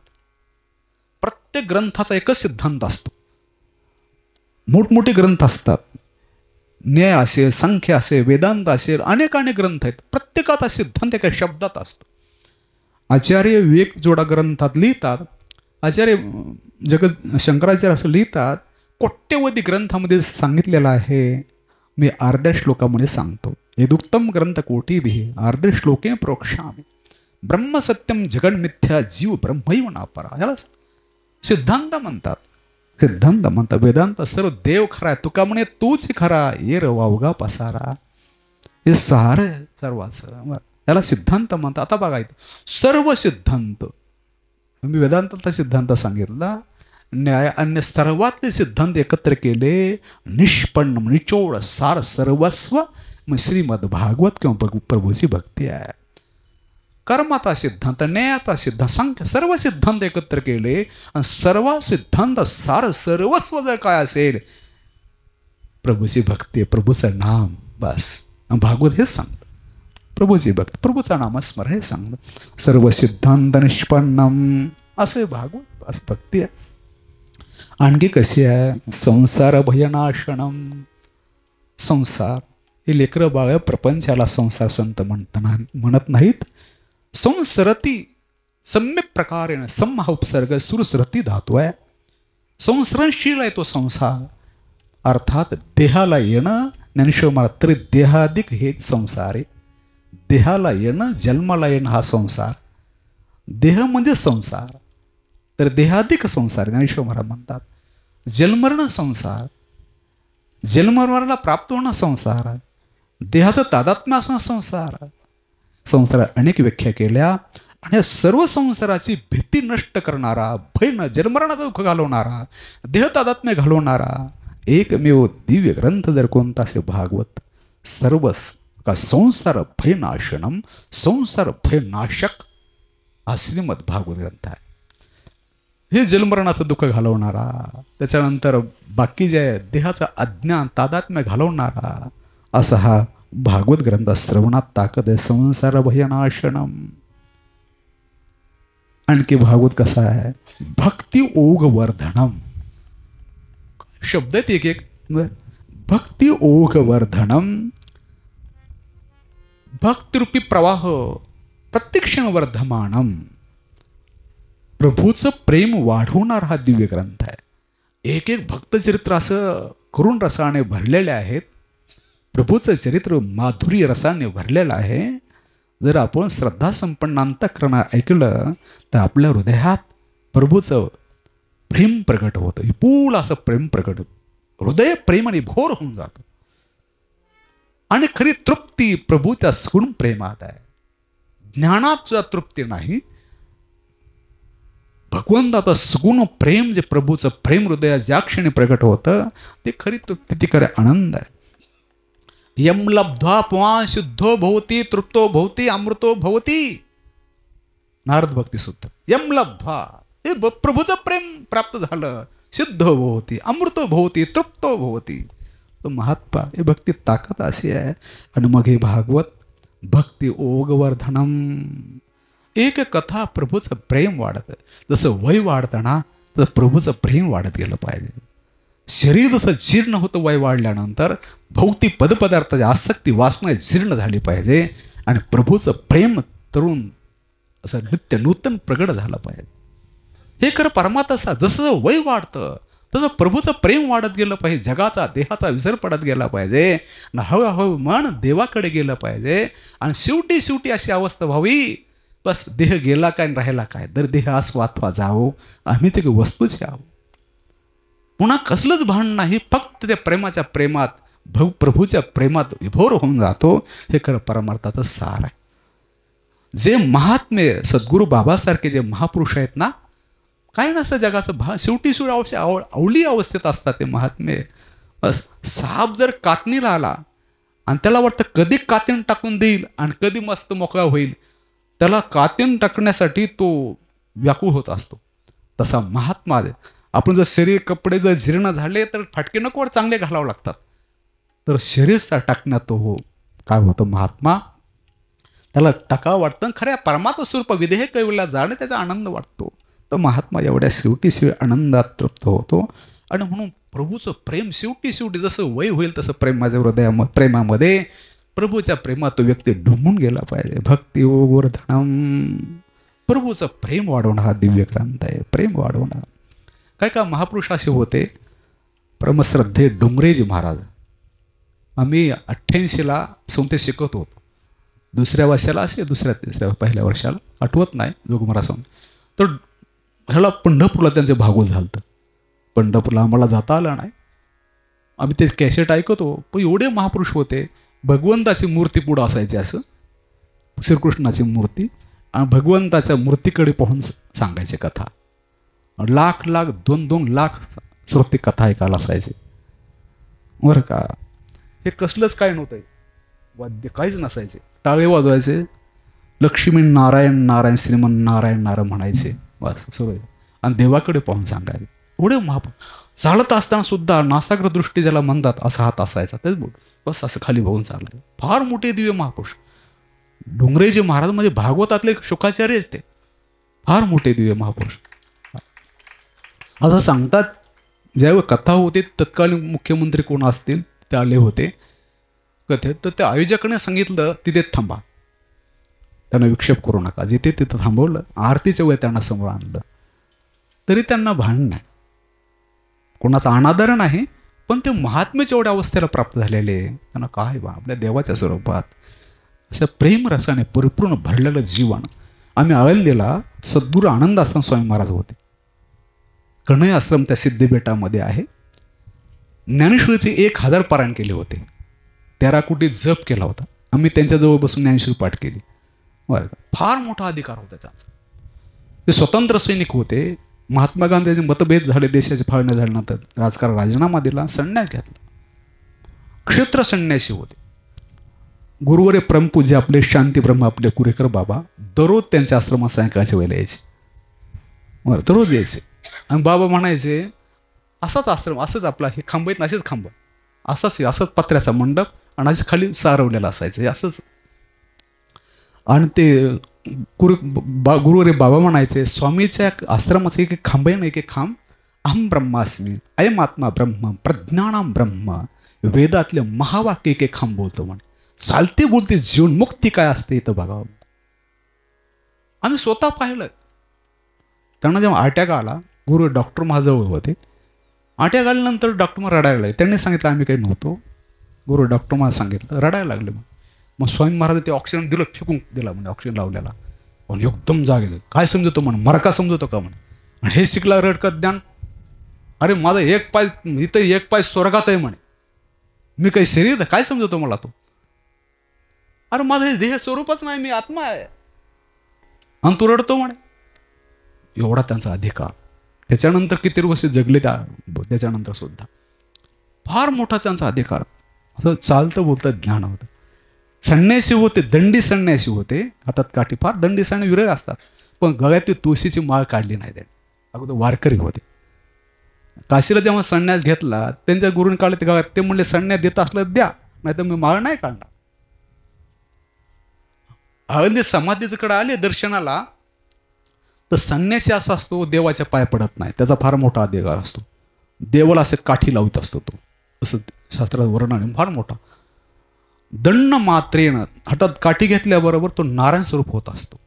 प्रत्येक ग्रंथाचा एकच सिद्धांत असतो. मोठमोठे ग्रंथ असतात, न्याय असेल, संख्या असेल, वेदांत असेल, अनेक ग्रंथ आहेत. प्रत्येकाचा सिद्धांत एका शब्दात असतो. आचार्य विवेक जोडा ग्रंथात लिहितात, आचार्य शंकराचार्य असं लिहितात. कोट्यवधी ग्रंथामध्ये सांगितलेलं आहे. मी अर्ध्या श्लोकामध्ये सांगतो. यदुक्तम ग्रंथ कोटीभिः अर्धे श्लोके प्रोक्षामि. ब्रह्मसत्यम जगन्मिथ्या जीव ब्रह्मैव नापरा. याला सिद्धांत म्हणतात. सिद्धांत म्हणतात. वेदांत सर्व देव खरा आहे. तुका म्हणे तूच खरा, ये रवावगा पसारा. हे सार सर्वांचं, याला सिद्धांत म्हणतात. आता बघा, सर्व सिद्धांत, मी वेदांताचा सिद्धांत सांगितला, न्याय अन्य सर्वातले सिद्धांत एकत्र केले, निष्पन्न निचोड सार सर्वस्व श्रीमद भागवत किंवा प्रभूची भक्ती आहे. कर्माचा सिद्धांत, न्यायाचा सिद्धांत, संख्या, सर्व सिद्धांत एकत्र केले आणि सर्व सिद्धांत सार सर्वस्व जर काय असेल, प्रभूची भक्ती, प्रभूचं नाम, बस. भागवत हेच सांगतं, प्रभूची भक्ती, प्रभूचं नामस्मरण हे सांगतं. सर्व सिद्धांत निष्पन्नम असं भागवत, असं भक्ती आहे. आणखी कशी आहे? संसार भयनाशनम. संसार हे लेकरं बाळ, प्रपंचाला संसार संत म्हणत नाहीत. संसरती सम्यक प्रकारेण, सम हा उपसर्ग, सुरसरती धातू आहे. संसरणशील आहे तो संसार, अर्थात देहाला येणं. ज्ञानेश्वर महाराज तरी देहाधिक हे संसार आहे. देहाला येणं, जन्माला येणं हा संसार. देह म्हणजे संसार, तर देहाधिक संसार ज्ञानेश्वर महाराज म्हणतात. जन्मरण संसार, जन्मरणाला प्राप्त होणं संसार, देहाचं तादात्म्य असणं संसार. संसारात अनेक व्याख्या केल्या आणि सर्व संसाराची भीती नष्ट करणारा, भय न जन्मरणाचं दुःख घालवणारा, देह तादात्म्य घालवणारा एकमेव दिव्य ग्रंथ जर कोणता असे भागवत. सर्वस का संसार भयनाशनम, संसार भयनाशक हा श्रीमद भागवत ग्रंथ आहे. हे जन्मरणाचं दुःख घालवणारा, त्याच्यानंतर बाकी जे देहाचं अज्ञान तादात्म्य घालवणारा असा हा भागवत ग्रंथ श्रवणात ताकद आहे. संसार भयनाशनम. आणखी भागवत कसा आहे? भक्ती ओघ वर्धनम. शब्द आहेत एक एक. भक्ती ओघ वर्धनम. भक्तिरूपी प्रवाह प्रत्येक क्षण वर्धमानम. प्रभूचं प्रेम वाढवणार हा दिव्य ग्रंथ आहे. एक एक भक्तचरित्र असं करुण रसाने भरलेले आहेत. प्रभूचं चरित्र माधुरी रसाने भरलेलं आहे. जर आपण श्रद्धा संपन्न अंतःकरण ऐकलं तर आपल्या हृदयात प्रभूचं प्रेम प्रगट होतं. विपुल असं प्रेम प्रगट होतं. हृदय प्रेमाने भोर होऊन जातं. आणि खरी तृप्ती प्रभू त्या सगुण प्रेमात आहे. ज्ञानात सुद्धा तृप्ती नाही. भगवंताचं सगुण प्रेम जे प्रभूचं प्रेम हृदयात ज्या क्षणी प्रगट होतं ते खरी तृप्ती, ती खरे आनंद आहे. यम लब्ध्वा पुआ शुद्धो भवती तृप्तो भवती अमृतो भवती. नारद भक्ती सूत्र. यम लब्ध्वा, हे प्रभूचं प्रेम प्राप्त झालं, शुद्ध भवती अमृतो भवती तृप्तो भवती. तो महात्मा, हे भक्ती ताकद अशी आहे. आणि मग हे भागवत भक्ती ओगवर्धनम. एक कथा प्रभूचं प्रेम वाढतं. जसं वय वाढतं ना तसं प्रभूचं प्रेम वाढत गेलं पाहिजे. शरीर जसं जीर्ण होतं वय वाढल्यानंतर, भौतिक पदपदार्थाची आसक्ती वासना जीर्ण झाली पाहिजे. आणि प्रभूचं प्रेम तरुण असं नित्य नूतन प्रगट झालं पाहिजे. हे खरं परमात्मा. जसं वय वाढतं तसं प्रभूचं प्रेम वाढत गेलं पाहिजे. जगाचा देहाचा विसर पडत गेला पाहिजे. आणि हळूहळू मन देवाकडे गेलं पाहिजे. आणि शेवटी शेवटी अशी अवस्था व्हावी, बस देह गेला काय राहिला काय, तर देह आस्वात्वा जावो, आम्ही ते वस्तूच आहो. पुन्हा कसलंच भान नाही. फक्त त्या प्रेमाच्या प्रेमात, प्रभूच्या प्रेमात विभोर होऊन जातो. हे खरं परमार्थाचं सार आहे. जे महात्मे सद्गुरू बाबासारखे जे महापुरुष आहेत ना, काय नसतं जगाचं शेवटी शेवटी अवली अवस्थेत असतात ते महात्मे. बस साप जर कातणीला आला आणि त्याला वाटतं कधी कातीन टाकून देईल आणि कधी मस्त मोकळा होईल, त्याला कातीन टाकण्यासाठी तो व्याकुळ होत असतो. तसा महात्मा, आपण जर शरीर कपडे जर जीर्ण झाले तर फटके नको चांगले घालावं लागतात. तर शरीर टाकण्यात तो काय होतं महात्मा, त्याला टाकावं वाटतं. खऱ्या परमात्मा स्वरूप विदेह कैवल्या जाणे त्याचा आनंद वाटतो. तर महात्मा एवढ्या शेवटी आनंदात तृप्त होतो. आणि म्हणून प्रभूचं प्रेम शेवटी जसं वय होईल तसं प्रेम माझ्या प्रेमामध्ये, प्रभूच्या प्रेमात तो व्यक्ती ढुंबून गेला पाहिजे. भक्ती ओवर्धनम. प्रभूचं प्रेम वाढवणं हा दिव्य ग्रंथ आहे. प्रेम वाढवणं. काय महापुरुष असे होते, परमश्रद्धे डोंगरेजी महाराज. आम्ही 88ला संत शिकत होतो. दुसऱ्या वर्षाला असे, तिसऱ्या पहिल्या वर्षाला आठवत नाही, जोगमारा संत. तर ह्याला पंढरपूरला त्यांचे भागवत झालं. पंढरपूरला आम्हाला जाता आलं नाही. आम्ही ते कॅसेट ऐकतो. पण एवढे महापुरुष होते. भगवंताची मूर्ती पुढं असायची, असं श्रीकृष्णाची मूर्ती, आणि भगवंताच्या मूर्तीकडे पाहून सांगायचे कथा. लाख 2 लाख श्रोते कथा ऐकायला असायचे बरं का. हे कसलंच काय नव्हतं, वाद्य काहीच नसायचे. टाळे वाजवायचे, लक्ष्मी नारायण नारायण श्रीमन नारायण नारायण म्हणायचे, बस सर्व. आणि देवाकडे पाहून सांगायचे. एवढे महापुरुष. चालत असताना सुद्धा नासाग्र दृष्टी ज्याला म्हणतात असा हात असायचा, तेच बोल, बस असं खाली बघून चाललं. फार मोठे दिव्य महापुरुष डोंगरेजी महाराज म्हणजे भागवतातले शुकाचार्यच ते. फार मोठे दिव्य महापुरुष. असं सांगतात, ज्यावेळी कथा होते तत्कालीन मुख्यमंत्री कोण असतील ते आले होते कथेत. तर त्या आयोजकाने सांगितलं तिथे थांबा, त्यांना विक्षेप करू नका. जिथे तिथं थांबवलं. आरतीच्या वेळी त्यांना समोर आणलं. तरी त्यांना भान नाही, कोणाचा अनादर नाही. पण ते महात्म्याच्या एवढ्या अवस्थेला प्राप्त झालेले, त्यांना काय बा आपल्या देवाच्या स्वरूपात असं प्रेम रसाने परिपूर्ण भरलेलं जीवन. आम्ही आळंदीला सद्गुरू आनंद आश्रम स्वामी महाराज होते. कन्हैया आश्रम त्या सिद्धीबेटामध्ये आहे. ज्ञानेश्वरीचे 1000 पारायण केले होते. 13 कोटी जप केला होता. आम्ही त्यांच्याजवळ बसून ज्ञानेश्वरी पाठ केली. बरं का. फार मोठा अधिकार होता त्यांचा. ते स्वतंत्र सैनिक होते. महात्मा गांधीचे मतभेद झाले, देशाचे फाळणे झाल्यानंतर राजकारण राजीनामा दिला, संन्यास घेतला. क्षेत्र संन्यासी होते. गुरुवारे परमपूज्य आपले शांती ब्रह्म आपले कुरेकर बाबा दररोज त्यांच्या आश्रमात सायंकाळच्या वेळेला यायचे. बरं, दररोज यायचे. आणि बाबा म्हणायचे, असाच आश्रम, असंच आपला हे खांब आहेत ना, असेच खांब, असंच पत्र्याचा मंडप आणि असं खाली सारवलेलं असायचं असंच. आणि ते गुरु रे बाबा म्हणायचे, स्वामीच्या आश्रमाचं एक खांब आहे ना, एक खांब, अहम ब्रह्मास्मी, अयम आत्मा ब्रह्म, प्रज्ञानाम ब्रह्म, वेदातले महावाक्य एक खांब बोलतो म्हणे. चालते बोलते जीवन मुक्ती काय असते इथं बघा. आम्ही स्वतः पाहिलं. त्यांना जेव्हा अटॅक आला, गुरु डॉक्टर माझ्याजवळ होते. अटॅक आल्यानंतर डॉक्टर मला रडायला लागले. त्यांनी सांगितलं आम्ही काही नव्हतो. गुरु डॉक्टर मला सांगितलं, रडायला लागले. मग स्वामी महाराज ते ऑक्सिजन दिलं, फेकून दिला म्हणजे ऑक्सिजन लावलेला. पण एकदम जागे काय समजतो म्हणे, मरका समजतो का म्हणे. आणि हे शिकला रडकत ज्ञान. अरे माझा एक पाय इथं, एक पाय स्वर्गात आहे म्हणे. मी काही शरीर काय समजतो मला तो. अरे माझं हे देह स्वरूपच नाही, मी आत्मा आहे. आणि तू रडतो म्हणे. एवढा त्यांचा अधिकार. त्याच्यानंतर किती वर्ष जगले त्याच्यानंतर सुद्धा फार मोठा त्यांचा अधिकार. असं चालतं बोलतं ज्ञान होतं. संन्यासी होते, दंडी संन्यासी होते, हातात काठी, फार दंडी संन्यासी विरळ असतात, पण गळ्यात तुळशीची माळ काढली नाही त्यांनी. अगोदर वारकरी होते. काशीला जेव्हा संन्यास घेतला त्यांच्या गुरुने काढले ते गळ्यात. ते म्हणले संन्यास देत असलं द्या, नाही तर मी माळ नाही काढणार. आळंदी समाधीकडे आले दर्शनाला, तर संन्यासी असा असतो देवाच्या पाय पडत नाही, त्याचा फार मोठा अधिकार असतो. देवाला असे काठी लावत असतो तो, असं शास्त्रात वर्णन फार मोठा. दंड मात्रेनं हातात काठी घेतल्याबरोबर तो नारायण स्वरूप होत असतो.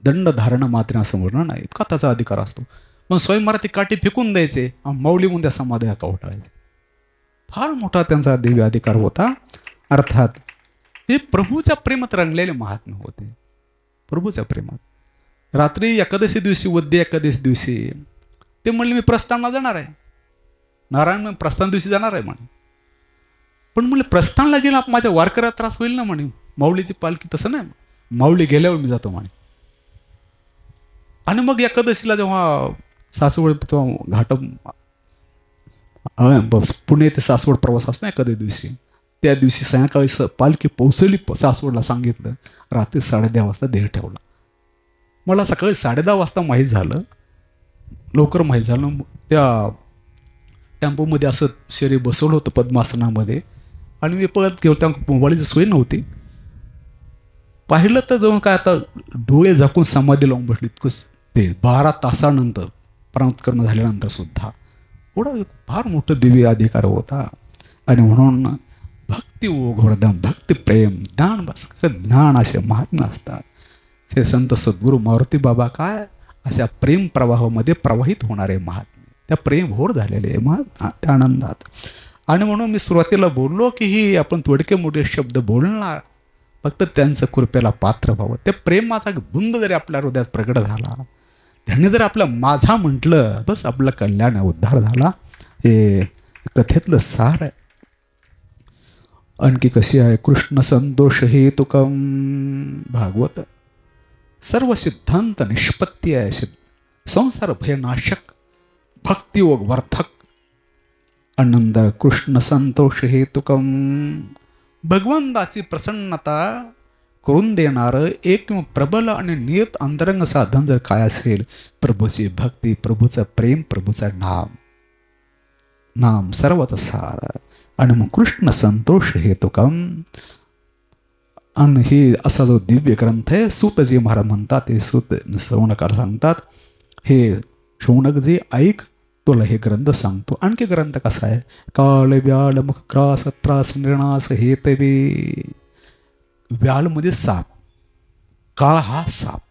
दंड धारण मात्रे असं वर्णन आहे, इतका त्याचा अधिकार असतो. मग स्वयं महाराज ती काठी फेकून द्यायचे, माऊली म्हणून त्या समाधी उठायचे. फार मोठा त्यांचा दिव्य अधिकार होता. अर्थात हे प्रभूच्या प्रेमात रंगलेले महात्मे होते. प्रभूच्या प्रेमात. रात्री एकादशी दिवशी, वद्य एकादशी दिवशी ते म्हणले मी प्रस्थानला जाणार आहे. नारायण प्रस्थान दिवशी जाणार आहे म्हणे. पण म्हणले प्रस्थानला गेला माझ्या वारकऱ्याला त्रास होईल ना म्हणे. माऊलीची पालखी तसं नाही, माऊली गेल्यावर मी जातो म्हणे. आणि मग एकादशीला जेव्हा सासवड घाट पुणे ते सासवड प्रवास असतो ना एखाद्या दिवशी, त्या दिवशी सायंकाळी पालखी पोहोचली सासवडला, सांगितलं रात्री 10:30 वाजता देह ठेवला. मला सकाळी 10:30 वाजता माहीत झालं, लवकर माहीत झालं. त्या टेम्पोमध्ये असं शरीर बसवलं होतं पद्मासनामध्ये, आणि मी पळत घेऊ, त्या मोबाईलची सोय नव्हती. पाहिलं तर जवळ काय आता डोळे झाकून समाधी लावून बसली. इतकंच ते 12 तासानंतर प्राणोत्कर्ण झाल्यानंतर सुद्धा एवढा फार मोठं दिव्य अधिकार होता. आणि म्हणून भक्ती ओघवरदम, भक्ती प्रेम, ज्ञान भास्कर, ज्ञान असे महात्मे असतात. हे संत सद्गुरू मारुती बाबा काय अशा प्रेम प्रवाहामध्ये प्रवाहित होणारे महात्मे, त्या प्रेमभोर झालेले त्या आनंदात. आणि म्हणून मी सुरुवातीला बोललो की ही आपण थोडके मोठे शब्द बोलणार, फक्त त्यांचं कृपेला पात्र व्हावं. त्या प्रेमाचा बुंद जरी आपल्या हृदयात प्रगट झाला, त्यांनी जर आपलं माझा म्हटलं, बस आपलं कल्याण उद्धार झाला. हे कथेतलं सार आहे. आणखी कशी आहे, कृष्ण संतोष हेतुकम भागवत, सर्व सिद्धांत निष्पत्ती आहे, संसार भयनाशक, भक्तियोग वर्धक, आनंद कृष्ण संतोष हेतुकम. भगवंताची प्रसन्नता करून देणारं एक प्रबल आणि नियत अंतरंग साधन जर काय असेल, प्रभूची भक्ती, प्रभूचं प्रेम, प्रभूचं नाम. नाम सर्वत सार. आणि मग कृष्ण संतोष हेतुकम. आणि हे असा जो दिव्य ग्रंथ आहे, सूतजी महाराज म्हणतात, हे सूत शौनकाला सांगतात, हे शौनकजी ऐक, तुला हे ग्रंथ सांगतो. आणखी ग्रंथ कसा आहे, काळ व्याळ मुख क्रास त्रास निर्णास हेतवे. व्याळमध्ये साप, काळ हा साप,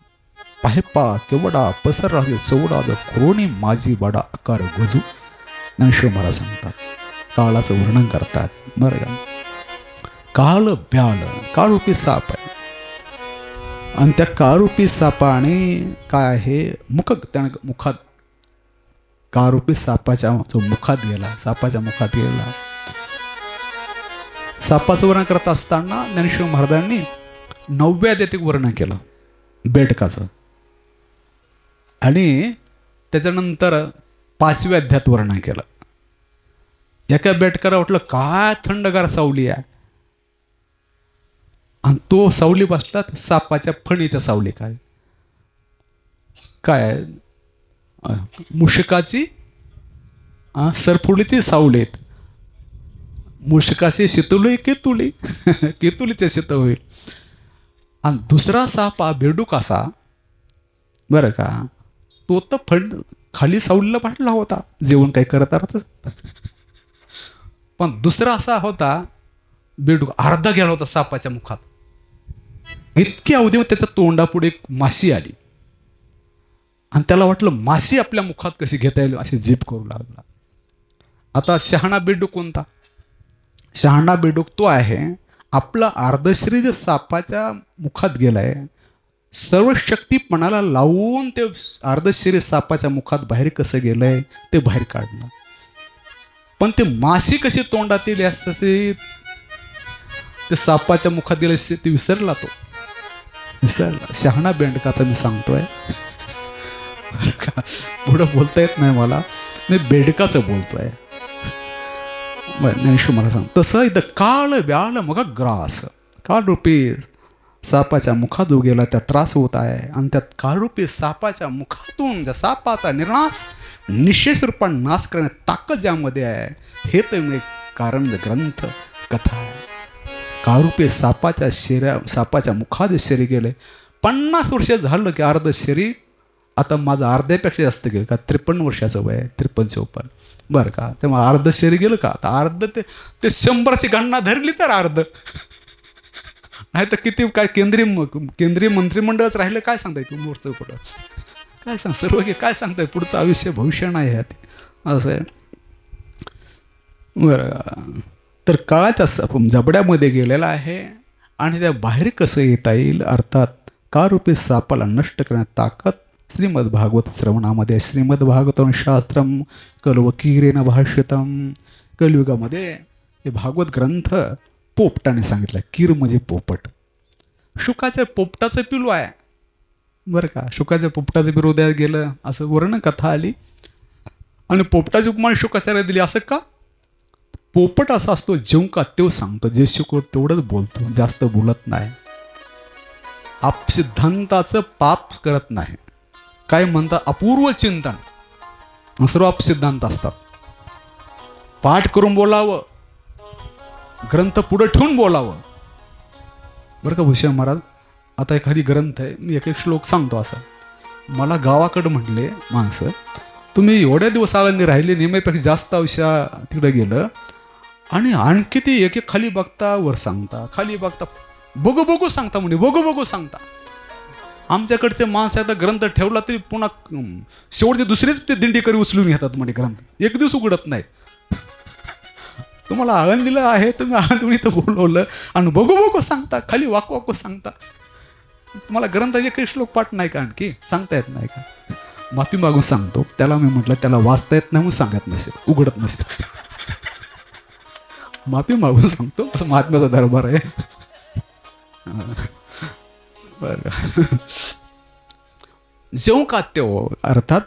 पाहेपा केवडा पसर राहू चौडा कोणी माझी वडा आकार गजू. ज्ञानेश्वर महाराज सांगतात, काळाचं वर्णन करतात. बरं का, काळ व्याळ काळरूपी साप आहे. आणि त्या काळरूपी सापाने काय आहे, मुख, त्याने मुखात, काळरूपी सापाच्या जो मुखात गेला, सापाच्या मुखात गेला. सापाचं वर्णन करत असताना ज्ञानेश्वर महाराजांनी 9व्या अध्यायात वर्णन केलं बेडकाचं, आणि त्याच्यानंतर 5व्या अध्यायात वर्णन केलं. एका बेडकाला वाटलं काय थंडगार सावली आहे, आणि तो सावली बसला सापाच्या फणीच्या सावली. काय काय मुशकाची सरफुडीची सावलीत, मुशकाशी शितुली केतुली केतुलीचे शीत होईल. आणि दुसरा साप हा बेडूक असा बरं का, तो तर खाली सावलीला पाडला होता जेवण काही करत राहत. पण दुसरा असा होता बेडूक, अर्धा गेला होता सापाच्या मुखात. इतकी अवधीमध्ये त्याच्या तोंडापुढे एक माशी आली आणि त्याला वाटलं माशी आपल्या मुखात कशी घेता येईल, अशी जीभ करू लागला. आता शहाणा बेडूक कोणता? शहाणा बेडूक तो आहे आपला अर्धशरीर जे सापाच्या मुखात गेलाय, सर्व शक्तीपणाला लावून ते अर्धशरीर सापाच्या मुखात बाहेर कसं गेलंय ते बाहेर काढलं. पण ते माशी कशी तोंडात येईल असे ते सापाच्या मुखात गेले ते विसरला. तो विसरला. शहाणा बेंडकाचा मी सांगतोय, पुढं बोलता येत नाही मला, मी बेडकाचं बोलतोय. ज्ञानेश्वर मला सांग तसं इथं काळ व्याळ मग ग्रास, काळ रूपी सापाच्या मुखात जो गेला त्या त्रास होत आहे. आणि त्या काळरूपी सापाच्या मुखातून त्या सापाचा निर्नाश निशेष रूपाने नाश करण्याची ताकद ज्यामध्ये आहे, हे तर कारण ग्रंथ कथा आहे. काळरूपी सापाच्या मुखात शरीर गेले. 50 वर्ष झालं की अर्ध शरीर, आता माझं अर्ध्यापेक्षा जास्त गेलं का, 53 वर्षाचं वय आहे, 53-54 बरं का. तेव्हा अर्ध शरीर गेलं का, आता अर्ध ते 100ची गणना धरली तर अर्ध, नाही तर किती काय केंद्रीय मंत्रिमंडळात राहिलं काय सांगताय तू मोरचं पुढं काय सांग सर्व काय सांगताय, पुढचं आयुष्य भविष्य नाही आहे असं आहे. बरं, तर काळाच्या जबड्यामध्ये गेलेला आहे आणि त्या बाहेर कसं येता येईल, अर्थात काळरूपी सापाला नष्ट करण्याची ताकद श्रीमद भागवत श्रवणामध्ये. श्रीमद भागवतम शास्त्रम कल्वकीरेन भाष्यतम. कलियुगामध्ये हे भागवत ग्रंथ पोपटाने सांगितलं. कीर म्हणजे पोपट. शुकाच्या पोपटाचं पिलू आहे बरं का. शुकाच्या पोपटाचं पिलू उद्या गेलं असं वर्ण कथा आली आणि पोपटाची उपमा शुकाचार्य दिली. असं का? पोपट असा असतो जेव का तेव सांगतो, जे शिकवतो तेवढंच बोलतो, जास्त बोलत नाही. आप सिद्धांताचं पाप करत नाही. काय म्हणतात अपूर्व चिंतन, सर्व अपसिद्धांत असतात. पाठ करून बोलावं, ग्रंथ पुढे ठेवून बोलावं बरं का. भूषण महाराज आता एखादी ग्रंथ आहे, मी एक श्लोक सांगतो. असं मला गावाकडं म्हटले माणसं, तुम्ही एवढ्या दिवस आळंदी राहिले, नेहमीपेक्षा जास्त आयुष्य तिकडे गेलं आणि आणखी ती एक एक खाली बघता वर सांगता, खाली बघता बघू बघू सांगता, म्हणजे बघू बघू सांगता. आमच्याकडचे माणसं आता ग्रंथ ठेवला तरी पुन्हा शेवटचे दुसरेच ते दिंडीकरी उचलून घेतात म्हणजे ग्रंथ, एक दिवस उघडत नाही. तुम्हाला आळंदीला आहे, तुम्ही आळंदी तर बोलवलं आणि बघू बघू सांगता, खाली वाकू वाकू सांगता. तुम्हाला ग्रंथ एक श्लोक पाठ नाही का, आणखी सांगता येत नाही का? माफी मागून सांगतो. त्याला मी म्हटलं त्याला वाचता येत नाही म्हणून सांगत नसेल, उघडत नसेल. माफी मागून सांगतो, असं महात्म्याचा दरबार आहे. जेव का तेव, अर्थात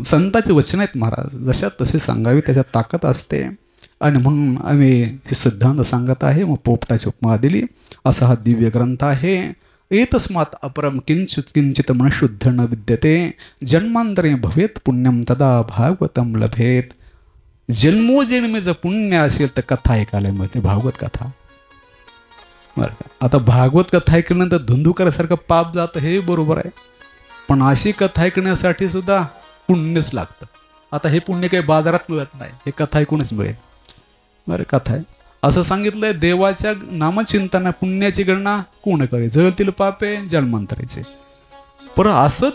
संतांची वचन आहेत महाराज, जशा तसे सांगावी त्याच्यात ताकद असते. आणि म्हणून आम्ही हे सिद्धांत सांगत आहे. मग पोपटाची उपमा दिली. असा हा दिव्य ग्रंथ आहे. एतस्मात् अपरम किंचित किंचित मनशुद्ध न विद्यते, जन्मांतरे भवेत पुण्यम तदा भागवतम लभेत. जन्मोजन्मीचं पुण्य असेल तर कथा ऐकायला मिळते, भागवत कथा बरं का. आता भागवत कथा ऐकल्यानंतर धुंदुकरासारखं पाप जातं हे बरोबर आहे, पण अशी कथा ऐकण्यासाठी सुद्धा पुण्यच लागतं. आता हे पुण्य काही बाजारात मिळत नाही, हे कथा ऐकूनच मिळेल बरं. कथा आहे असं सांगितलंय, देवाच्या नामचिंतना पुण्याची गणना कोण करे, जळतील पापे जन्मांतराचे. पर असं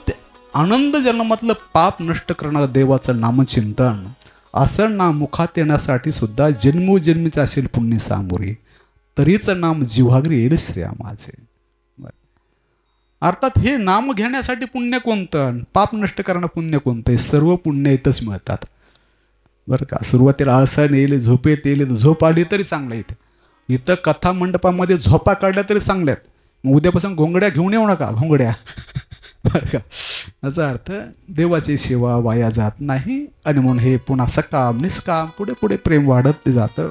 आनंद जन्मातलं पाप नष्ट करणारं देवाचं नामचिंतन, असं नाम मुखात येण्यासाठी सुद्धा जन्मोजन्मीचं असेल पुण्य सामोरे, तरीच नाम जिव्हागरी येईल श्रेयामाचे. अर्थात हे नाम घेण्यासाठी पुण्य कोणतं, पाप नष्ट करणं पुण्य कोणतं, हे सर्व पुण्य इथंच मिळतात बरं का. सुरुवातीला आळसाने येईल, झोपेत येईल, झोप आली तरी चांगलं इथे. इथं कथा मंडपामध्ये झोपा काढल्या तरी चांगल्यात. मग उद्यापासून घोंगड्या घेऊन येऊ नका, घोंगड्या बरं का. याचा अर्थ देवाची सेवा वाया जात नाही. आणि म्हणून हे पुन्हा सकाम निष्काम पुढे पुढे प्रेम वाढत जातं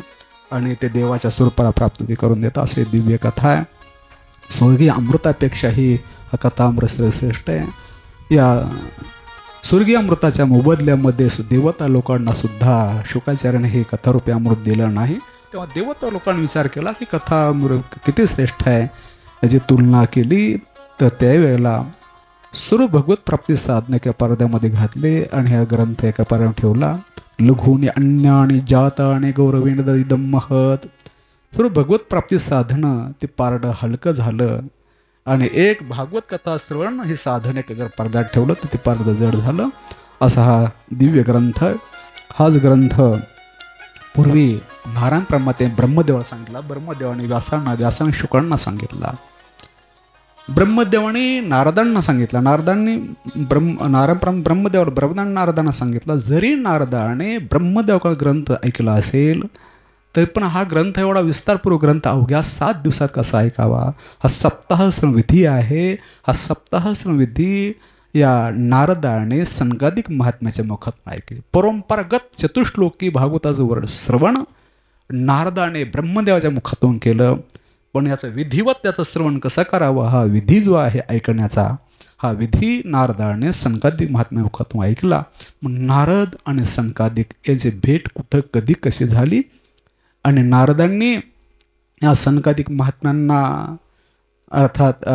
आणि ते देवाच्या स्वरूपाला प्राप्ती करून देतं. असे दिव्य कथा आहे. स्वर्गीय अमृतापेक्षाही हा कथा अमृत श्रेष्ठ आहे. या स्वर्गीय अमृताच्या मोबदल्यामध्ये देवता लोकांना सुद्धा शुकाचार्याने हे कथारूपी अमृत दिलं नाही, तेव्हा देवता लोकांनी विचार केला की कथा किती श्रेष्ठ आहे याची तुलना केली. तर त्यावेळेला सर्व भगवत प्राप्ती साधने एका पडद्यामध्ये घातले आणि हा ग्रंथ एका पारावर ठेवला. लघुनी अन्यानी जाताने गौरवेण महत. सर्व भगवत प्राप्ती साधनं ते पारडं हलकं झालं आणि एक भागवत कथा श्रवण हे साधन एक जर पारड्यात ठेवलं तर ते पारडं जड झालं. असा हा दिव्य ग्रंथ. हाच ग्रंथ पूर्वी नारायण परमात्म्याने ब्रह्मदेवाला सांगितला. ब्रह्मदेवाने व्यासाने शुक्रांना सांगितला. ब्रह्मदेवाने नारदांना सांगितला. नारदांनी ब्रह्मदेवाला नारदांना सांगितला. जरी नारदाने ब्रह्मदेवाकडे ग्रंथ ऐकला असेल तरी पण हा ग्रंथ एवढा विस्तारपूर्वक ग्रंथ अवघ्या 7 दिवसात कसा ऐकावा. हा सप्ताहश्रम विधी आहे. हा सप्ताहश्रम विधी या नारदाने संगादिक महात्म्याच्या मुखातून ऐकले. परंपरागत चतुश्लोकी भागवताचं वर्ण श्रवण नारदाने ब्रह्मदेवाच्या मुखातून केलं. पण याचं विधिवत त्याचं श्रवण कसं करावं हा विधी जो आहे ऐकण्याचा हा विधी नारदाने संकादिक महात्म्या मुखातून ऐकला. मग नारद आणि संकादिक यांची भेट कुठं कधी कशी झाली आणि नारदांनी या संकादिक महात्म्यांना अर्थात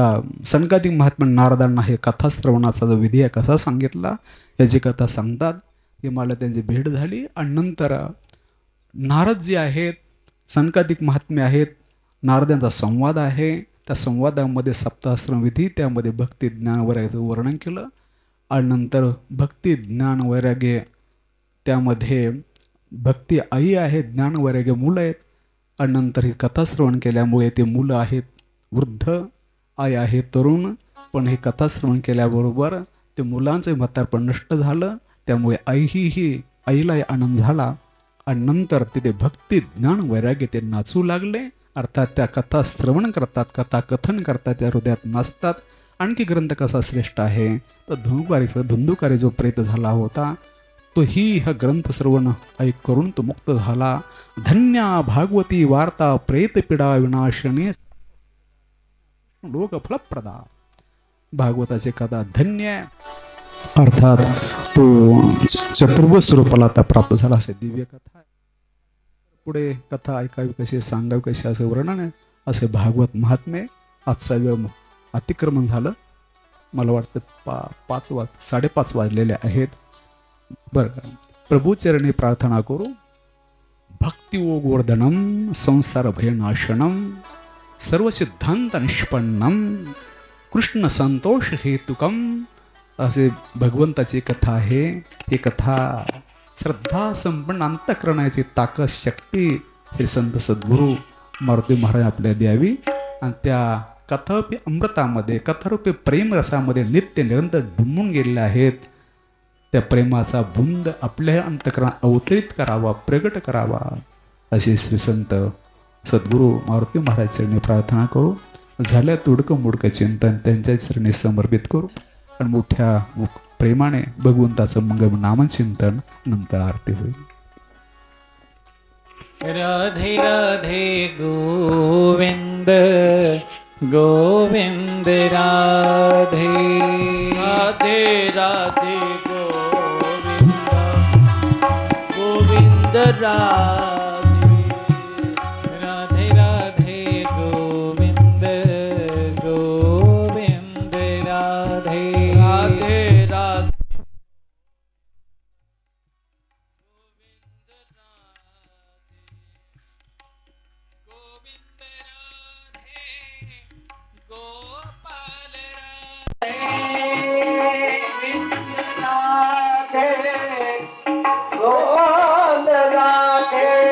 संकादिक महात्म्या नारदांना हे कथा श्रवणाचा जो विधी आहे कसा सांगितला याची कथा सांगतात. हे मला त्यांची भेट झाली आणि नंतर नारद जे आहेत संकादिक महात्मे आहेत. नारदांचा संवाद आहे. त्या संवादामध्ये सप्ताहश्रम विधी त्यामध्ये भक्ती ज्ञान वैराग्याचं वर्णन केलं आणि नंतर भक्ती ज्ञान वैराग्य त्यामध्ये भक्ती आई आहे ज्ञान वैराग्य मुलं आहेत आणि नंतर ही कथा श्रवण केल्यामुळे ते मुलं आहेत वृद्ध आई आहे तरुण. पण हे कथा श्रवण केल्याबरोबर ते मुलांचं म्हातारपण नष्ट झालं. त्यामुळे आईलाही आनंद झाला आणि नंतर तिथे भक्ती ज्ञान वैराग्य ते नाचू लागले. अर्थात त्या कथा श्रवण करतात कथा कथन करतात त्या हृदयात नाचतात. आणखी ग्रंथ कसा श्रेष्ठ आहे तर धुंदुकारी जो प्रेत झाला होता तो हा ग्रंथ श्रवण ऐक करून तो मुक्त झाला. धन्या भागवती वार्ता प्रेत पिडा विनाशने लोक फलप्रदा. भागवताची कथा धन्य आहे. अर्थात तो चतुर्भ स्वरूपाला आता प्राप्त झाला असे दिव्य कथा आहे. पुढे कथा ऐकावी कशी सांगावी कशी असं वर्णन आहे असे भागवत महात्मे. आजचा वेळ अतिक्रमण झालं. मला वाटतं 5:30 वाजलेले आहेत. बरं प्रभूचरणी प्रार्थना करू. भक्तियोगवर्धनम संसार भयनाशनम सर्व सिद्धांत निष्पन्नम कृष्ण संतोष हेतुकम असे भगवंताची कथा आहे. ही कथा श्रद्धा संपन्न अंतःकरणाची ताकद शक्ती श्री संत सद्गुरू मारुती महाराज आपल्याला द्यावी आणि त्या कथारूपी अमृतामध्ये कथारूपी प्रेमरसामध्ये नित्य निरंतर डुंबून गेलेले आहेत. त्या प्रेमाचा बुंद आपल्या अंतःकरणात अवतरित करावा प्रगट करावा असे श्री संत सद्गुरू मारुती महाराज चरणी प्रार्थना करू. झाल्या तुडकं मुडकं चिंतन त्यांच्या चरणी समर्पित करू आणि मोठ्या प्रेमाने भगवंताचं मंगल नामचिंतन नंतर आरती होईल. राधे राधे गोविंद गोविंद राधे राधे राधे गोविंद गोविंद राधे राधे राधे गोविंद गोविंद राधे राधे राधे गोपाल राधे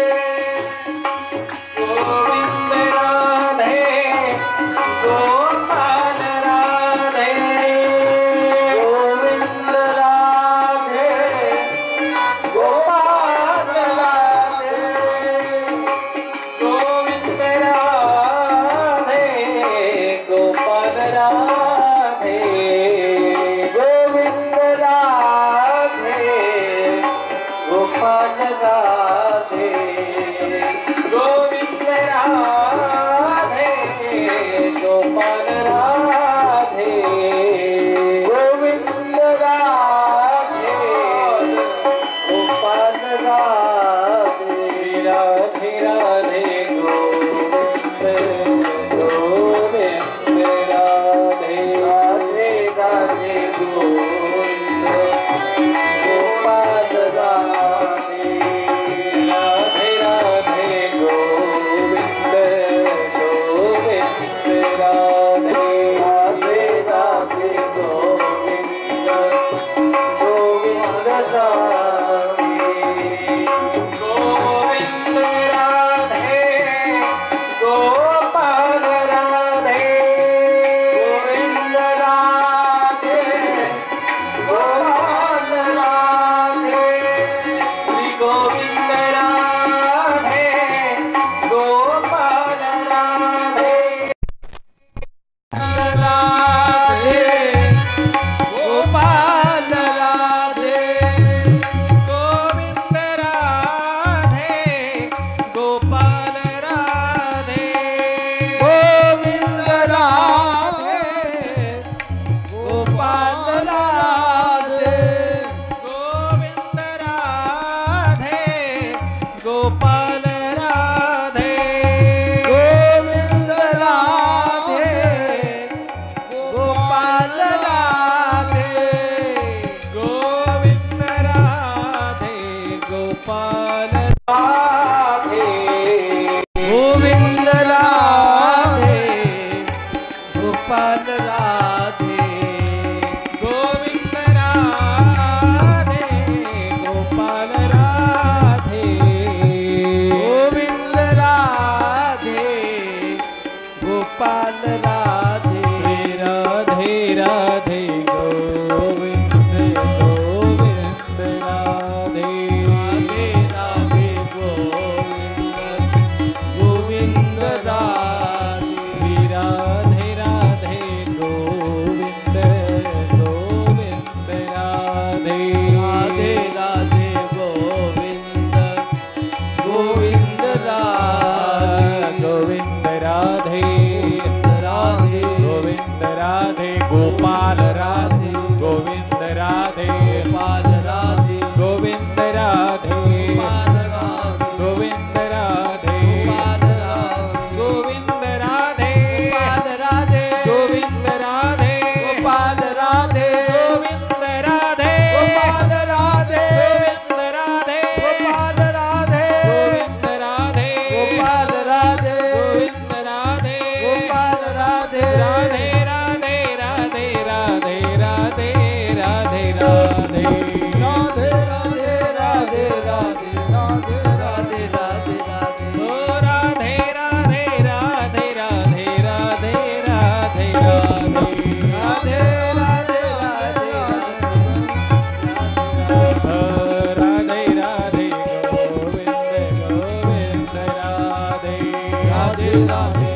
राधे राधे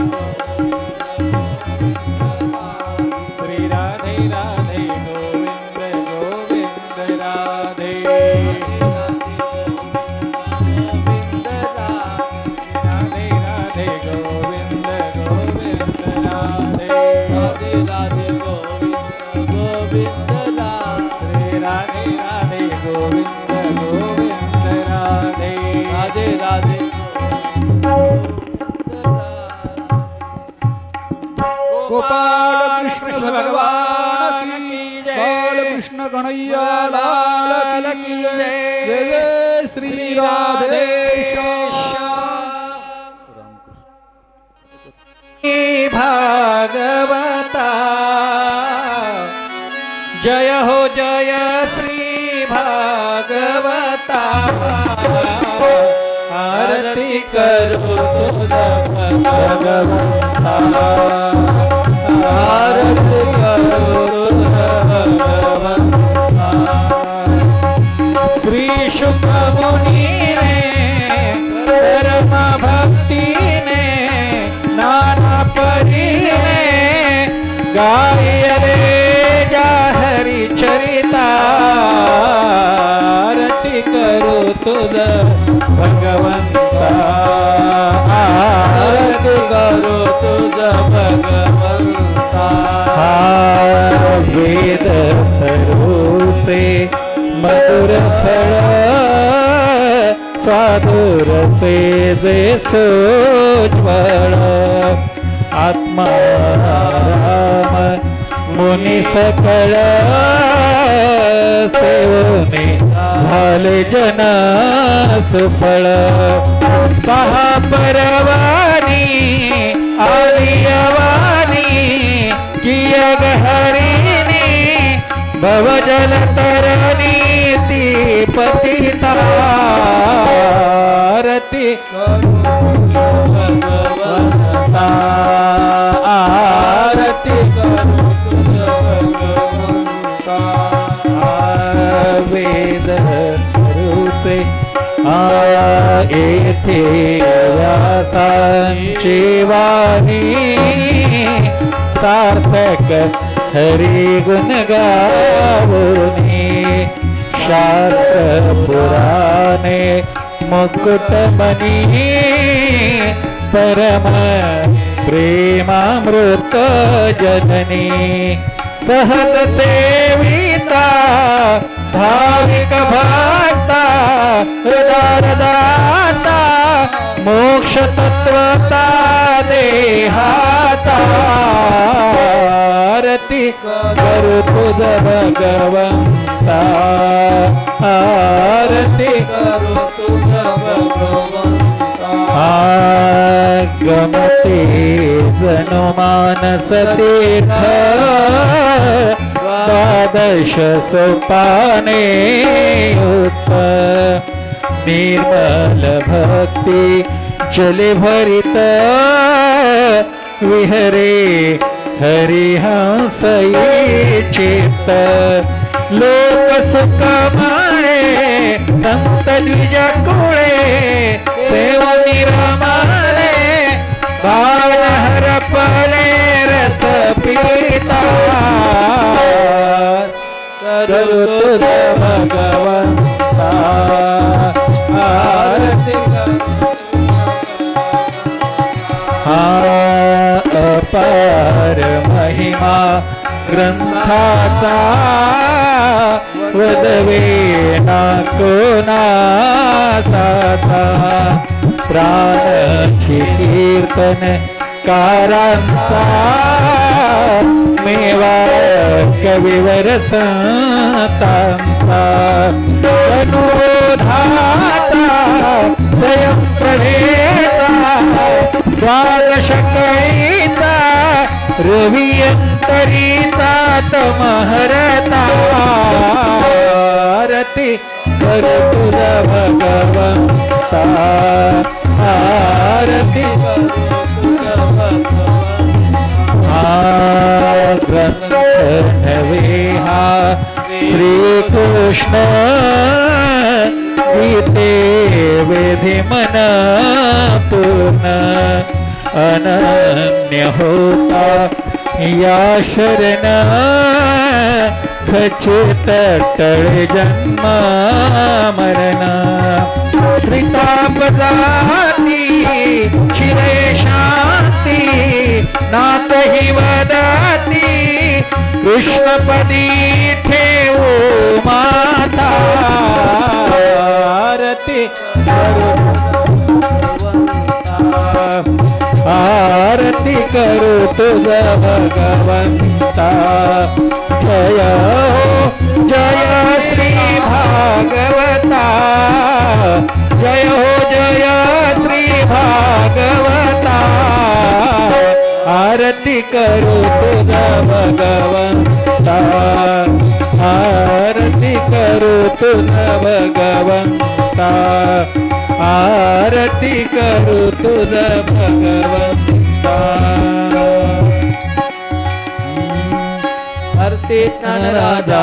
श्री राधे राधे गोविंद गोविंद राधे राधे राधे गोविंद गोविंद राधे राधे राधे गोविंद गोविंद राधे राधे राधे गोविंद गोविंद राधे राधे राधे गोपाल कृष्ण भगवान की बाल कृष्ण कन्हैया लाल की जय जय श्री राधे भागवता जय हो जय श्री भागवता आरती करो भगवंता आरती करो भगवंता श्री शुक मुनि ने परम भक्ति ने नाना परी में गाय रे जा हरि चरिता आरती करो तुझ भगवंता आरती करो तुझ भगवंता वेद फलों से मधुर फल स्वादुर से जैसो ज्वल आत्मा राम मुनि सकल सेवने झाले जना सुफळ पहा परवानी आलियवानी किय गहरीनी भवजल तरणी ती पतिता आरती भगवंता आरती भगवंता वेद रुचे येथे व्यासांची वाणी सार्थक हरि गुण गावोनी शास्त्र पुराणे मुकुटमणि परम प्रेमामृत जननी सहज सेविता भाविक भक्ता हृदयदाता मोक्ष तत्वता देहाता आरती करू तुझ भगवंता आरती करो तुझ भगवंता गमते जनु मानस तीर्थ द्वादश सोपाने युक्त निर्मल भक्ति जले भरित विहरे हरिहंस चित्त लोक सुख माणे संत द्विज कुळे सेव निरमाणे बाळ हरपले रस पीता करू तुझ भगवंता आरती करो अपार महिमा ग्रंथाचा वदवे ना कोणासाचा प्राणची कीर्तन कारांचा मेवा कविवर संतांचा अनुरोधाचा स्वयं प्रभेता द्वादश कैचा रवी अंतरीचा तमहरता आरती करू तुझ भगवंता आरती ग्रंथ नवेहा श्री कृष्ण गीते विधि मन पूर्ण अनन्य होता या शरण खचित टळे जन्म मरण त्रिताप जाती चिरे शांती नाथ ही वदती कृष्णपदी ठेवो माता आरती आरती करू तुझा भगवंता जय हो जय श्री भागवता जय हो जय श्री भागवता आरती करू तुझा भगवंता आरती करू तुझा भगवंता आरती करू तुझा भगवंता आरती राजा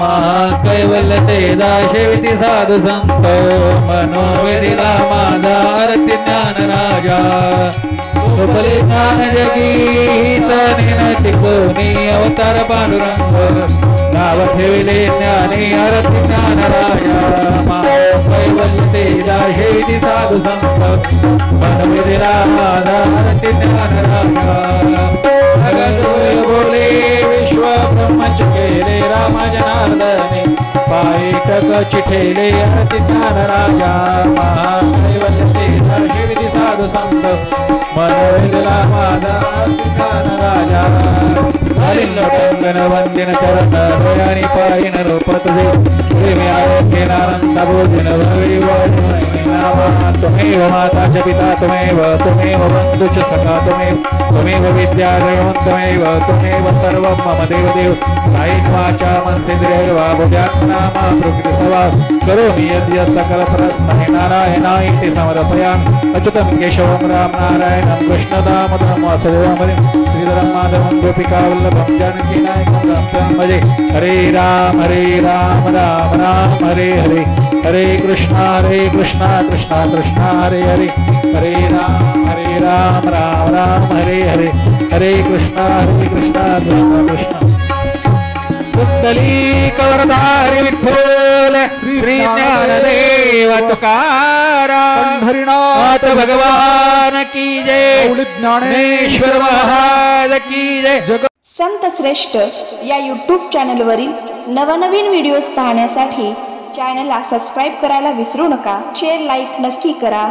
महाकैवल्य तेजा शेवटी साधू संतो मनोवेदिला माझा आरती ज्ञान राजा उपले ज्ञान जगीत निनती कोणी अवतार पांडुरंग नाव ठेविले ज्ञानी आरती ज्ञान राजा महाकैवल्य तेजा शेवटी साधू संत मनोवेदिला माझा आरती ज्ञान राजा जगदोय बोले विश्व ब्रह्मच केले राम जनार्दने पायी टक ठेले आरती ज्ञान राजा महाकैवल्य तेजा शेवटी साधू संत मनोवेदिला माझा आरती ज्ञान राजा हरिलोटंगन वंदिन चरण हृदयानी पायीन रूप तुझे प्रेमी आरोग्य नानंद भोजन भवी नामा तुमेव माता च पिता तुमेव तुमेव बंधु च सखा तुमेव विद्यालयं तुमेव सर्वं मम देवदेव कायेन वाचा मनसेन्द्रियैर्वा बुद्ध्यात्मना प्रकृति सवा करोमि यद्यत् सकल परस्मै नारायणाय समर्पयामि अच्युतं केशवं राम नारायणं कृष्णदामोदरं वासुदेवं हरिं श्रीधरं माधवं गोपिकावल्लभं जानकीनायकं रामचन्द्रं भजे हरे राम राम राम हरे हरे हरे कृष्णा कृष्णा कृष्णा हरे हरे हरे राम राम हरे हरे हरे कृष्णा कृष्णा कृष्णा कुंडली कवरधारी विठ्ठल श्री ज्ञानदेव तुकाराम पंढरीनाथ भगवान की जय ज्ञानेश्वर महाराज की जय संत श्रेष्ठ या यूट्यूब चॅनलवरील नवनवीन व्हिडिओज पाहण्यासाठी चॅनलला सबस्क्राईब करायला विसरू नका. शेअर लाईक नक्की करा.